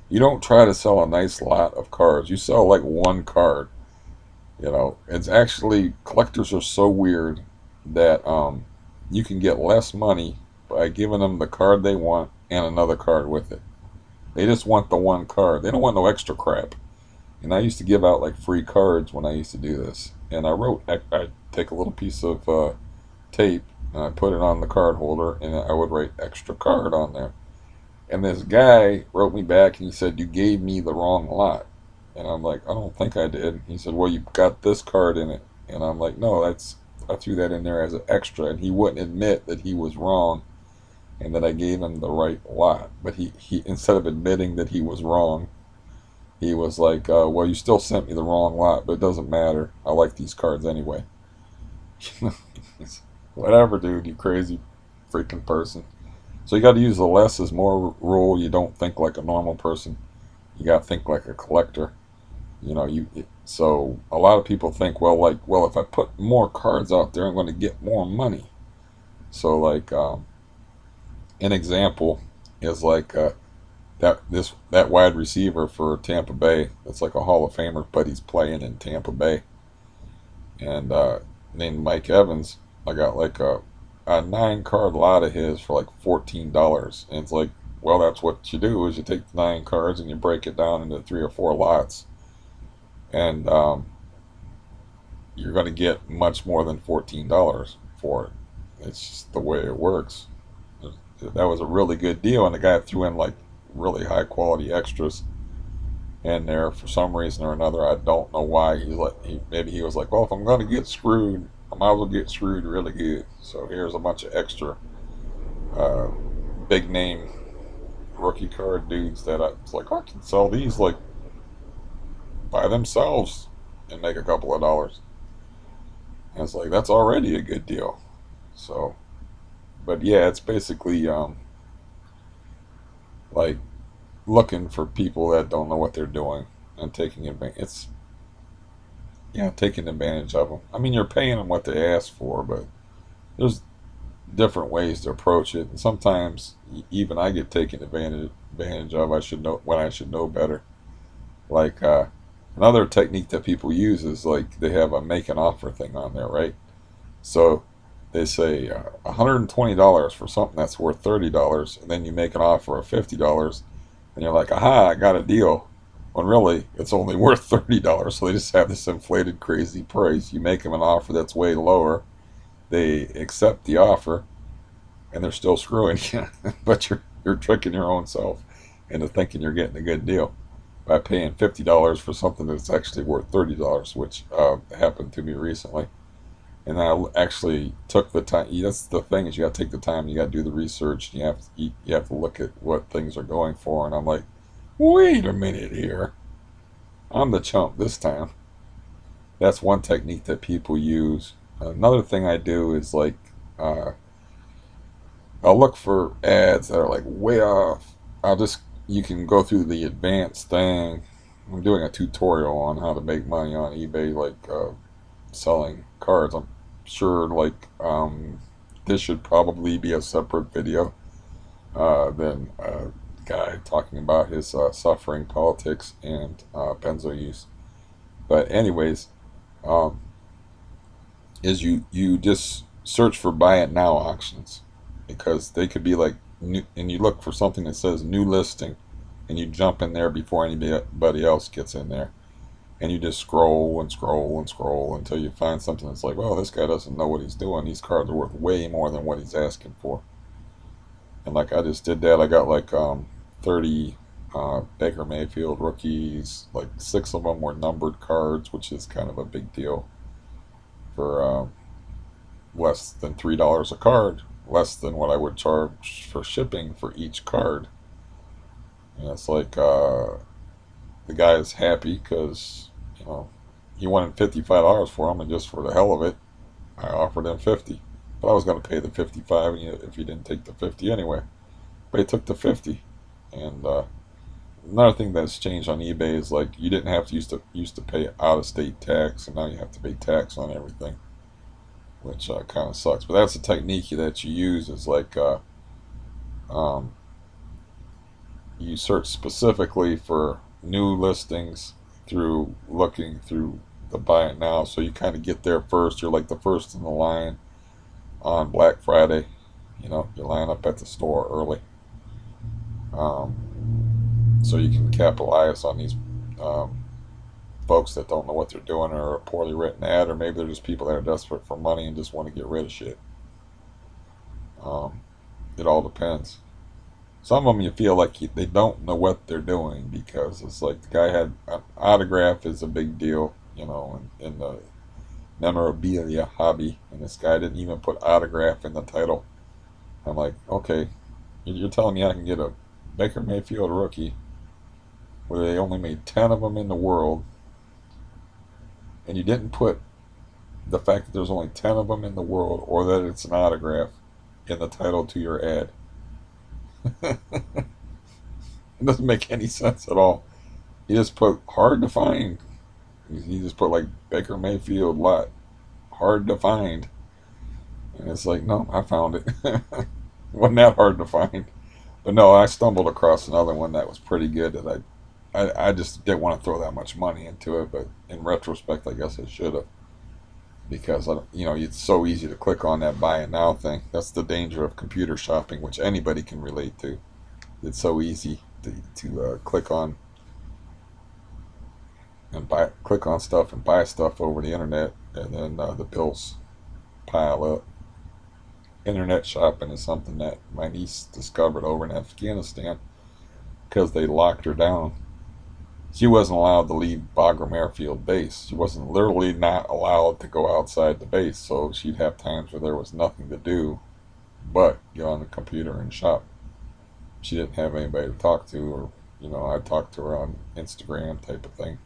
you don't try to sell a nice lot of cards. You sell like one card. You know, it's actually, collectors are so weird that you can get less money by giving them the card they want and another card with it. They just want the one card. They don't want no extra crap. And I used to give out like free cards when I used to do this. And I take a little piece of tape and I put it on the card holder and I would write extra card on there. And this guy wrote me back and he said, "You gave me the wrong lot." And I'm like, "I don't think I did." He said, "Well, you got this card in it." And I'm like, "No, I threw that in there as an extra." And he wouldn't admit that he was wrong and that I gave him the right lot. But he instead of admitting that he was wrong, he was like, "Well, you still sent me the wrong lot, but it doesn't matter. I like these cards anyway." Whatever, dude, you crazy freaking person. So you got to use the less is more rule. You don't think like a normal person. You got to think like a collector. You know, so a lot of people think, well, if I put more cards out there, I'm going to get more money. So like an example is like that wide receiver for Tampa Bay. That's like a Hall of Famer, but he's playing in Tampa Bay, and named Mike Evans. I got like a 9 card lot of his for like $14, and it's like, well, that's what you do is you take the 9 cards and you break it down into 3 or 4 lots, and you're going to get much more than $14 for it. It's just the way it works. That was a really good deal, and the guy threw in like really high quality extras in there for some reason or another. I don't know why. Maybe he was like, well, if I'm going to get screwed, I might as well get screwed really good. So here's a bunch of extra uh, big name rookie card dudes that I was like, I can sell these like by themselves and make a couple of dollars. And it's like, that's already a good deal. So, but yeah, it's basically like looking for people that don't know what they're doing and taking advantage. It's, yeah, taking advantage of them. I mean, you're paying them what they ask for, but there's different ways to approach it. And sometimes even I get taken advantage of. I should know when I should know better. Like another technique that people use is like they have a make an offer thing on there, right? So they say $120 for something that's worth $30, and then you make an offer of $50, and you're like, aha, I got a deal. When really it's only worth $30. So they just have this inflated, crazy price. You make them an offer that's way lower. They accept the offer, and they're still screwing you. But you're tricking your own self into thinking you're getting a good deal by paying $50 for something that's actually worth $30, which happened to me recently. And I actually took the time. That's the thing, is you got to take the time. You got to do the research. You have to look at what things are going for. And I'm like, wait a minute here. I'm the chump this time. That's one technique that people use. Another thing I do is like I'll look for ads that are like way off. You can go through the advanced thing. I'm doing a tutorial on how to make money on eBay, like selling cards. I'm sure like this should probably be a separate video than a guy talking about his suffering, politics, and benzo use. But anyways, um, is you just search for buy it now auctions, because they could be like new, and you look for something that says new listing, and you jump in there before anybody else gets in there, and you just scroll and scroll and scroll until you find something that's like, well, this guy doesn't know what he's doing. These cards are worth way more than what he's asking for. And like I just did that. I got like 30 Baker Mayfield rookies. Like 6 of them were numbered cards, which is kind of a big deal for less than $3 a card, less than what I would charge for shipping for each card. And it's like the guy is happy because he wanted $55 for them, and just for the hell of it, I offered him 50. But I was going to pay the 55 if he didn't take the 50 anyway. But he took the 50. And another thing that's changed on eBay is like you didn't have to used to pay out-of-state tax, and now you have to pay tax on everything, which kind of sucks. But that's a technique that you use, is like um, you search specifically for new listings through looking through the buy it now, so you kind of get there first. You're like the first in the line on Black Friday. You line up at the store early, so you can capitalize on these folks that don't know what they're doing, or a poorly written ad, or maybe they're just people that are desperate for money and just want to get rid of shit. It all depends. Some of them you feel like they don't know what they're doing, because it's like the guy had an autograph is a big deal, in the memorabilia hobby, and this guy didn't even put autograph in the title. I'm like, okay, you're telling me I can get a Baker Mayfield rookie where they only made 10 of them in the world, and you didn't put the fact that there's only 10 of them in the world, or that it's an autograph, in the title to your ad. It doesn't make any sense at all. You just put hard to find. You just put like Baker Mayfield lot, hard to find. And it's like, no, I found it. It wasn't that hard to find. But no, I stumbled across another one that was pretty good that I just didn't want to throw that much money into it. But in retrospect, I guess I should have. Because, it's so easy to click on that buy it now thing. That's the danger of computer shopping, which anybody can relate to. It's so easy to click on and click on stuff and buy stuff over the internet, and then the bills pile up. Internet shopping is something that my niece discovered over in Afghanistan, because they locked her down. She wasn't allowed to leave Bagram Airfield Base. She wasn't literally not allowed to go outside the base, so she'd have times where there was nothing to do but get on the computer and shop. She didn't have anybody to talk to, or I talked to her on Instagram type of thing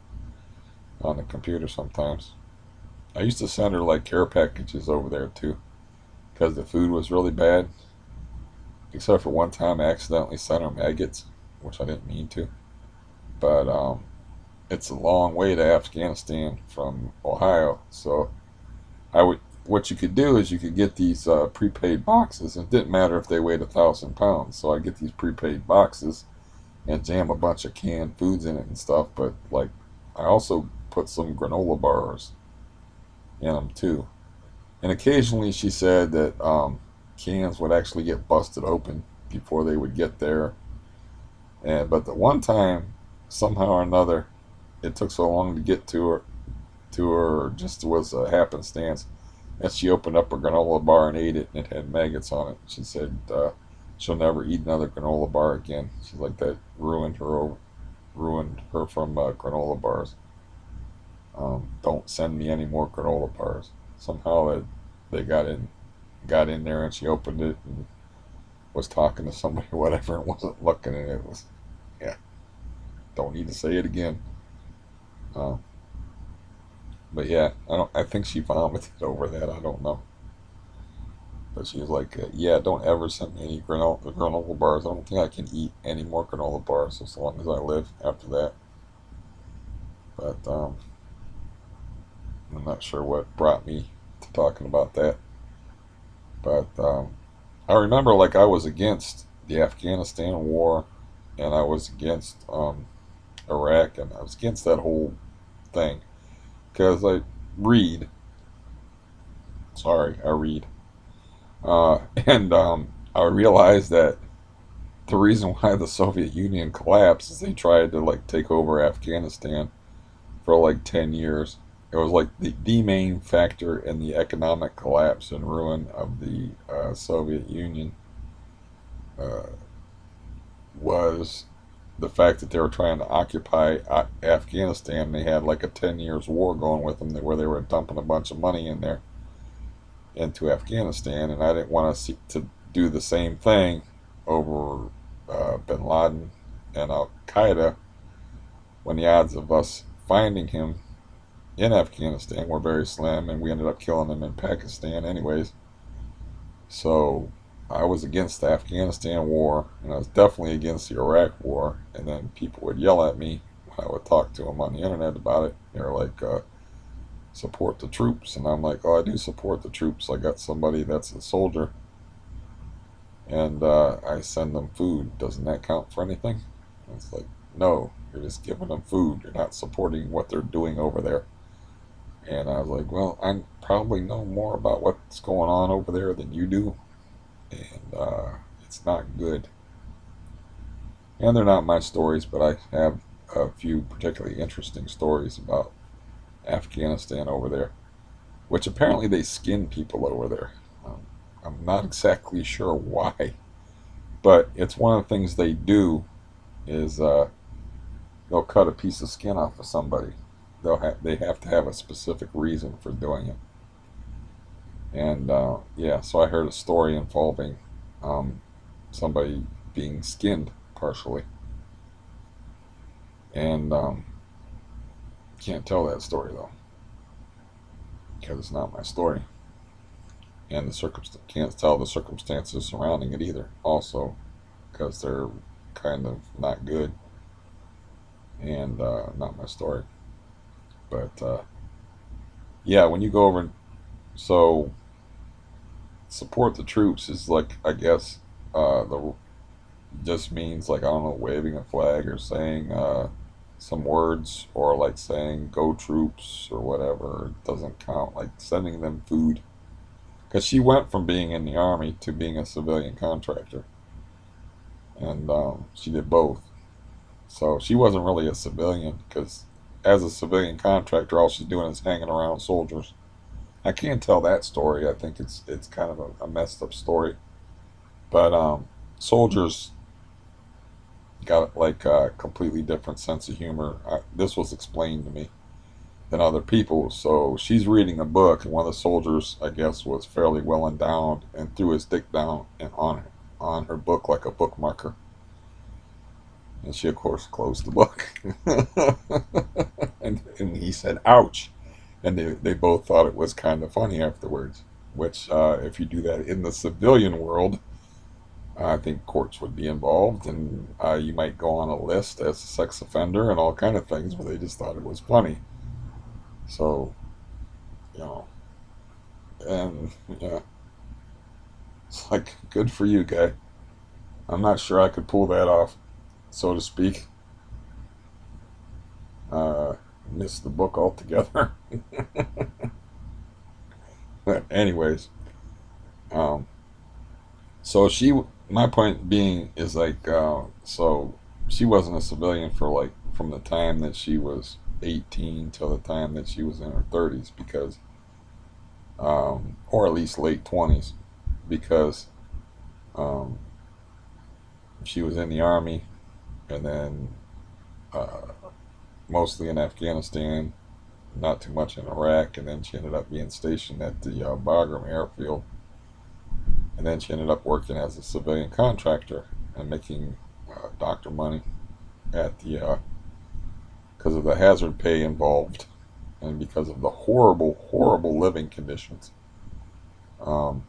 on the computer sometimes. I used to send her like care packages over there too, because the food was really bad. Except for one time I accidentally sent her maggots, which I didn't mean to. But it's a long way to Afghanistan from Ohio, so what you could do is you could get these prepaid boxes, and it didn't matter if they weighed 1,000 pounds. So I get these prepaid boxes and jam a bunch of canned foods in it and stuff. But like, I also put some granola bars in them too. And occasionally she said that cans would actually get busted open before they would get there. But the one time, somehow or another, it took so long to get to her, just was a happenstance, and she opened up a granola bar and ate it, and it had maggots on it. She said she'll never eat another granola bar again. She's like, that ruined her from granola bars. Don't send me any more granola bars. Somehow they got in there, and she opened it and was talking to somebody or whatever, and wasn't looking, and it was, yeah, don't need to say it again. But yeah, I think she vomited over that. I don't know. But she was like, yeah, don't ever send me any granola bars. I don't think I can eat any more granola bars as long as I live after that. But I'm not sure what brought me to talking about that. But I remember, like, I was against the Afghanistan war, and I was against Iraq, and I was against that whole thing because I read. Sorry, I read, and I realized that the reason why the Soviet Union collapsed is they tried to like take over Afghanistan for like 10 years. It was like the main factor in the economic collapse and ruin of the Soviet Union uh, was the fact that they were trying to occupy Afghanistan. They had like a 10 years war going with them where they were dumping a bunch of money in there into Afghanistan, and I didn't want to do the same thing over Bin Laden and Al Qaeda when the odds of us finding him in Afghanistan were very slim, and we ended up killing him in Pakistan anyways. So I was against the Afghanistan war, and I was definitely against the Iraq war. And then people would yell at me when I would talk to them on the internet about it. They were like, support the troops. And I'm like, oh, I do support the troops. I got somebody that's a soldier, and I send them food. Doesn't that count for anything? And it's like, no, you're just giving them food. You're not supporting what they're doing over there. And I was like, well, I probably know more about what's going on over there than you do, and it's not good. And they're not my stories, but I have a few particularly interesting stories about Afghanistan over there, which apparently they skin people over there. I'm not exactly sure why, but it's one of the things they do is they'll cut a piece of skin off of somebody. They have to have a specific reason for doing it. And yeah, so I heard a story involving somebody being skinned partially, and can't tell that story though because it's not my story, and can't tell the circumstances surrounding it either. Also, because they're kind of not good and not my story. But yeah, when you go over, so support the troops is like, I guess the just means like, I don't know, waving a flag or saying some words, or like saying go troops or whatever. It doesn't count. Like sending them food, because she went from being in the army to being a civilian contractor, and she did both. So she wasn't really a civilian, because as a civilian contractor, all she's doing is hanging around soldiers. I can't tell that story. I think it's kind of a messed up story. But soldiers got like a completely different sense of humor. This was explained to me than other people. So she's reading a book, and one of the soldiers, I guess, was fairly well endowed and threw his dick down and on her book like a bookmarker. And she, of course, closed the book. and he said, ouch. And they both thought it was kind of funny afterwards. Which, if you do that in the civilian world, I think courts would be involved, and you might go on a list as a sex offender and all kind of things, but they just thought it was funny. So, you know, and yeah, it's like, good for you, guy. I'm not sure I could pull that off, so to speak. Missed the book altogether. But anyways, um, so my point being is like, so she wasn't a civilian for like from the time that she was 18 till the time that she was in her 30s, because, or at least late 20s, because um, she was in the army, and then uh, mostly in Afghanistan, not too much in Iraq, and then she ended up being stationed at the Bagram airfield, and then she ended up working as a civilian contractor and making doctor money at the because of the hazard pay involved, and because of the horrible, horrible living conditions. Um,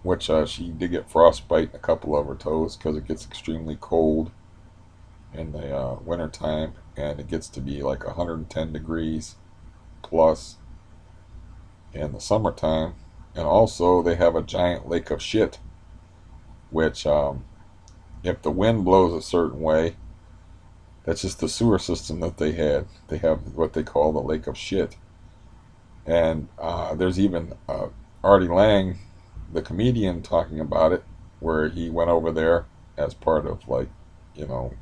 which she did get frostbite in a couple of her toes because it gets extremely cold in the winter time, and it gets to be like 110 degrees plus in the summertime. And also, they have a giant lake of shit, which, if the wind blows a certain way, that's just the sewer system that they had. They have what they call the lake of shit. And there's even Artie Lang, the comedian, talking about it, where he went over there as part of, like, you know,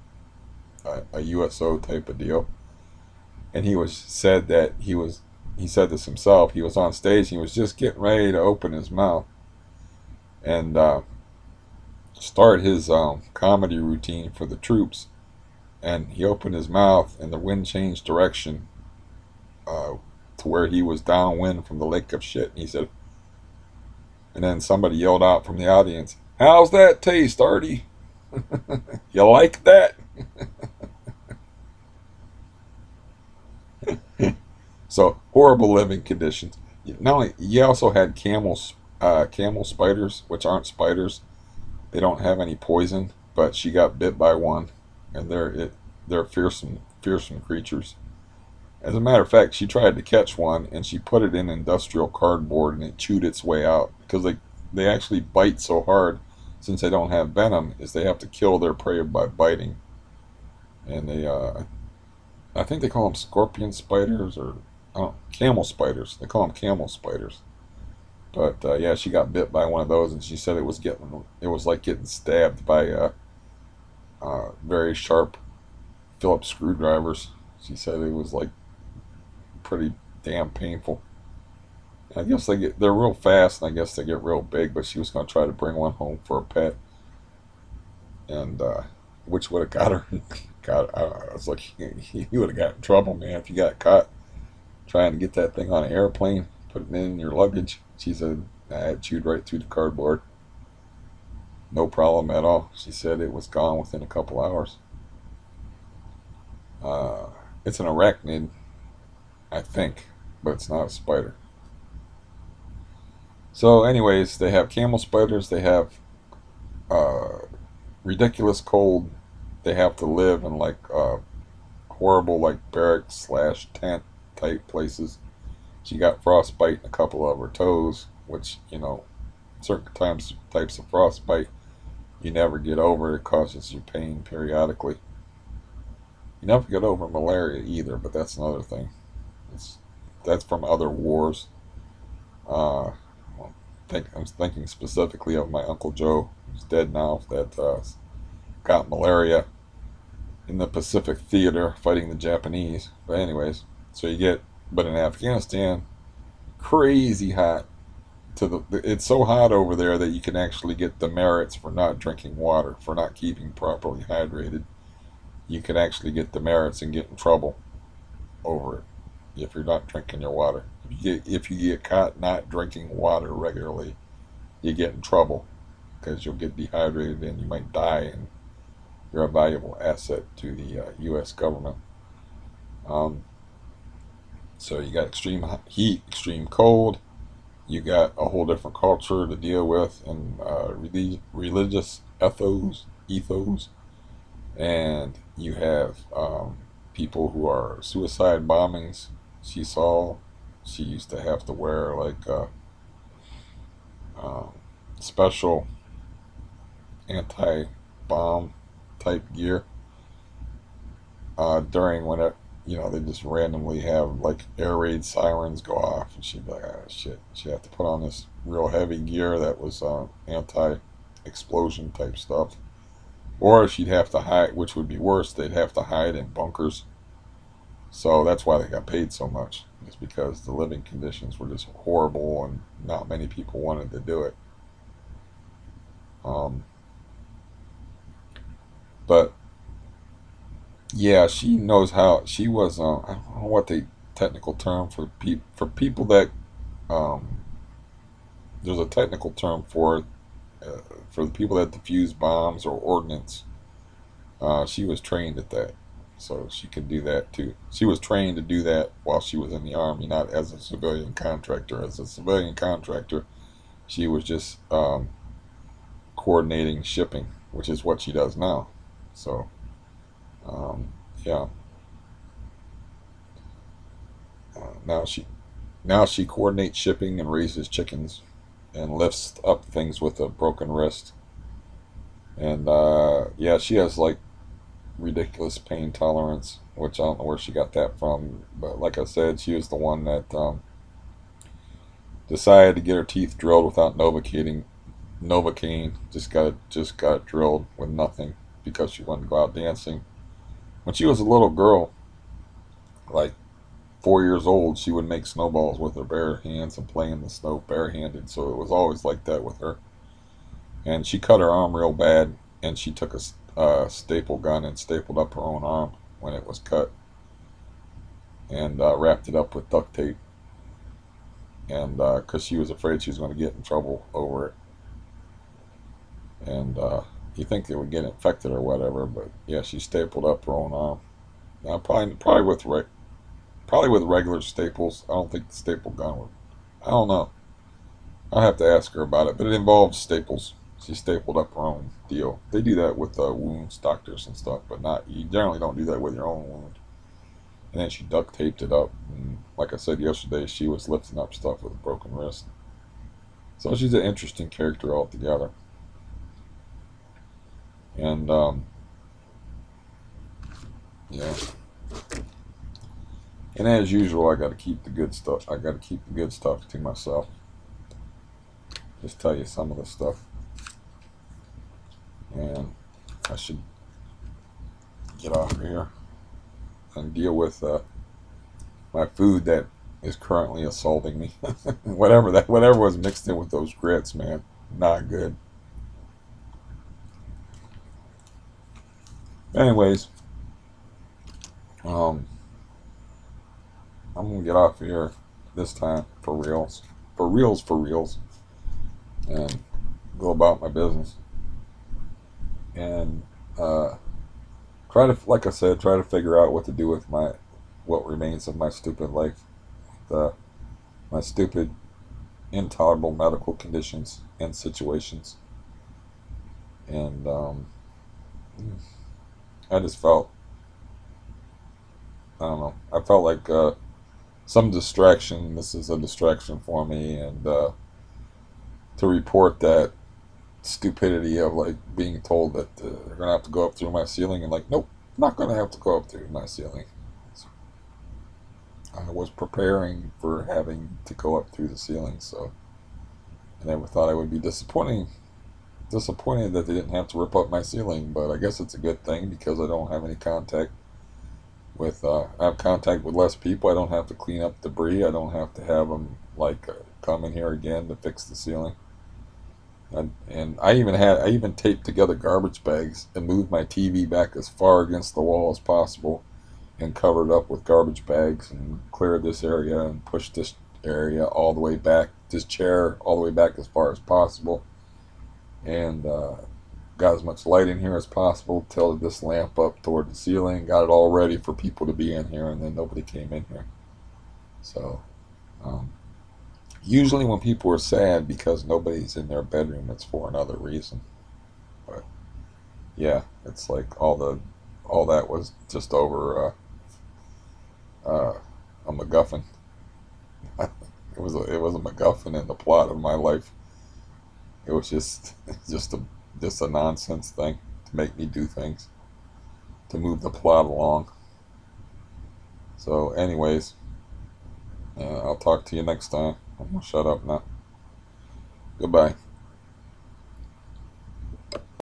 a USO type of deal. And he said this himself. He was on stage. And he was just getting ready to open his mouth and start his comedy routine for the troops. And he opened his mouth, and the wind changed direction uh, to where he was downwind from the lake of shit. And he said, and then somebody yelled out from the audience, "How's that taste, Artie? You like that?" So horrible living conditions. Not only, you also had camel spiders, which aren't spiders. They don't have any poison, but she got bit by one, and they're fearsome creatures. As a matter of fact, she tried to catch one, and she put it in industrial cardboard, and it chewed its way out, because they actually bite so hard. Since they don't have venom, is they have to kill their prey by biting. And I think they call them scorpion spiders, or camel spiders. They call them camel spiders. But yeah, she got bit by one of those, and she said it was like getting stabbed by very sharp Phillips screwdrivers. She said it was like pretty damn painful. I guess they're real fast, and I guess they get real big. But she was going to try to bring one home for a pet, and which would have got her. I was like, you would have got in trouble, man, if you got caught trying to get that thing on an airplane, put it in your luggage. She said, it chewed right through the cardboard. No problem at all. She said it was gone within a couple hours. It's an arachnid, I think, but it's not a spider. So, anyways, they have camel spiders. They have uh, ridiculous cold. They have to live in like horrible, like, barracks slash tent type places. She got frostbite in a couple of her toes, which, certain types of frostbite you never get over. It causes you pain periodically. You never get over malaria either, but that's another thing. That's from other wars. Uh, I'm thinking specifically of my Uncle Joe, who's dead now, that got malaria in the Pacific Theater fighting the Japanese. But anyways, but in Afghanistan, crazy hot. It's so hot over there that you can actually get demerits for not drinking water, for not keeping properly hydrated. You can actually get demerits and get in trouble over it if you're not drinking your water. If you get caught not drinking water regularly, you get in trouble because you'll get dehydrated and you might die, and you're a valuable asset to the U.S. government. Um, so you got extreme heat, extreme cold. You got a whole different culture to deal with, and religious ethos, and you have people who are suicide bombings. She used to have to wear like um, special anti-bomb type gear during when they just randomly have like air raid sirens go off, and she'd be like, oh shit, she'd have to put on this real heavy gear that was anti-explosion type stuff, or she'd have to hide, which would be worse, they'd have to hide in bunkers. So that's why they got paid so much, is because the living conditions were just horrible, and not many people wanted to do it. um, but yeah, she knows how. She was I don't know what the technical term for people that um, there's a technical term for the people that defuse bombs or ordnance. She was trained at that, so she could do that too. She was trained to do that while she was in the army, not as a civilian contractor. As a civilian contractor, she was just coordinating shipping, which is what she does now. So um, yeah, now she coordinates shipping and raises chickens. and lifts up things with a broken wrist. And yeah, she has like ridiculous pain tolerance, which I don't know where she got that from. But like I said, she was the one that decided to get her teeth drilled without Novocaine. Just got drilled with nothing because she wanted to go out dancing. When she was a little girl, like 4 years old, she would make snowballs with her bare hands and play in the snow barehanded. So it was always like that with her. And she cut her arm real bad, and she took a staple gun and stapled up her own arm when it was cut, and wrapped it up with duct tape. And because she was afraid she was going to get in trouble over it, and you think it would get infected or whatever, but yeah, she stapled up her own arm. Now, probably with regular staples. I don't think the staple gun would. I don't know. I'll have to ask her about it, but it involves staples. She stapled up her own deal. They do that with wounds, doctors and stuff, but not. You generally don't do that with your own wound. And then she duct taped it up. And like I said yesterday, she was lifting up stuff with a broken wrist. So she's an interesting character altogether. And yeah. And as usual, I got to keep the good stuff. I got to keep the good stuff to myself. Just tell you some of the stuff. And I should get off of here and deal with my food that is currently assaulting me. whatever was mixed in with those grits, man, not good. Anyways, I'm gonna get off of here this time for reals, and go about my business. And like I said, try to figure out what to do with what remains of my stupid life, my stupid, intolerable medical conditions and situations. And I just felt, I don't know, I felt like some distraction. This is a distraction for me, and to report that stupidity of like being told that they're gonna have to go up through my ceiling, and like, nope, I'm not gonna have to go up through my ceiling. So I was preparing for having to go up through the ceiling, so I never thought I would be disappointed that they didn't have to rip up my ceiling. But I guess it's a good thing because I don't have any contact with I have contact with less people. I don't have to clean up debris. I don't have to have them like come in here again to fix the ceiling. And I even taped together garbage bags and moved my TV back as far against the wall as possible, and covered up with garbage bags, and cleared this area and pushed this area all the way back, this chair all the way back as far as possible, and got as much light in here as possible, tilted this lamp up toward the ceiling, got it all ready for people to be in here, and then nobody came in here. So usually when people are sad because nobody's in their bedroom, it's for another reason. But yeah, it's like all that was just over a MacGuffin. It was a MacGuffin in the plot of my life. It was just a nonsense thing to make me do things, to move the plot along. So anyways, I'll talk to you next time. I'm gonna shut up now. Goodbye.